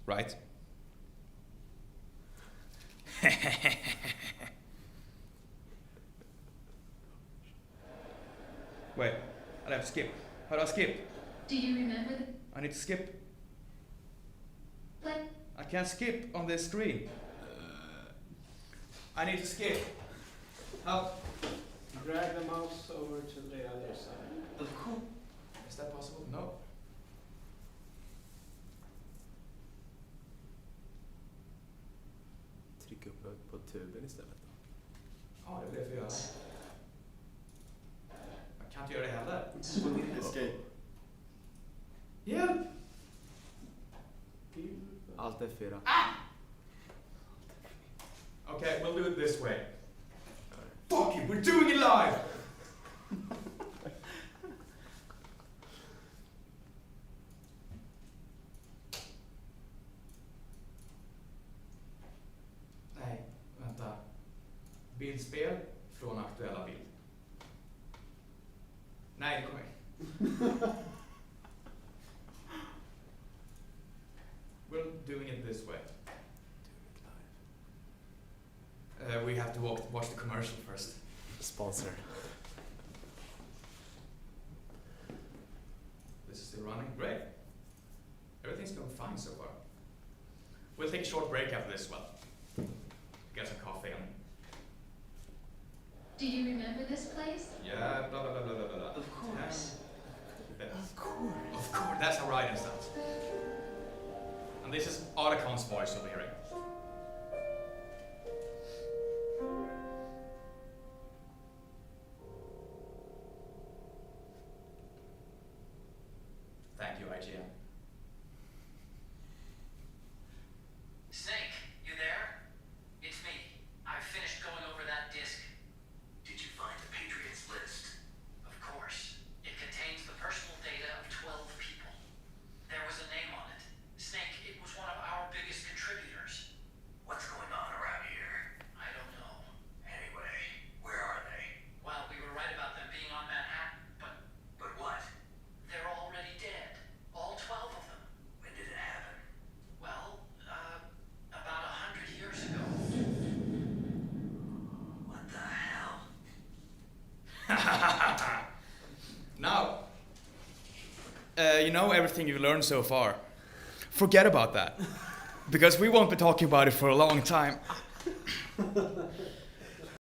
Right? Wait, I have to skip. How do I skip? Do you remember I need to skip. the play? I can't skip on this screen. I need to skip. How? Drag the mouse over to the other side. Is that possible? No. Tryck upp på tuben istället då. Ja, det är det jag gör. Jag kan inte göra det heller. Escape. Hjälp! Alt F4. Okay, we'll do it this way. Fuck it, we're doing it live! Nej, vänta. Bildspel från aktuella bild. Nej, det kommer. We're doing it this way. We have to watch the commercial first. Sponsor. This is still running. Great. Everything's going fine so far. We'll take a short break after this as well. Get some coffee and... Do you remember this place? Yeah, blah, blah, blah, blah, blah, blah. Of course. Yeah. Of course. That's how Raiden sounds. And this is Otacon's voice you'll be hearing. Thank you, IGN. Snake, you there? It's me. I've finished going over that disc. Did you find the Patriots list? Of course. It contains the personal data of 12 people. There was a name on it. Snake, it was one of our biggest contributors. you know everything you learned so far. Forget about that. Because we won't be talking about it for a long time.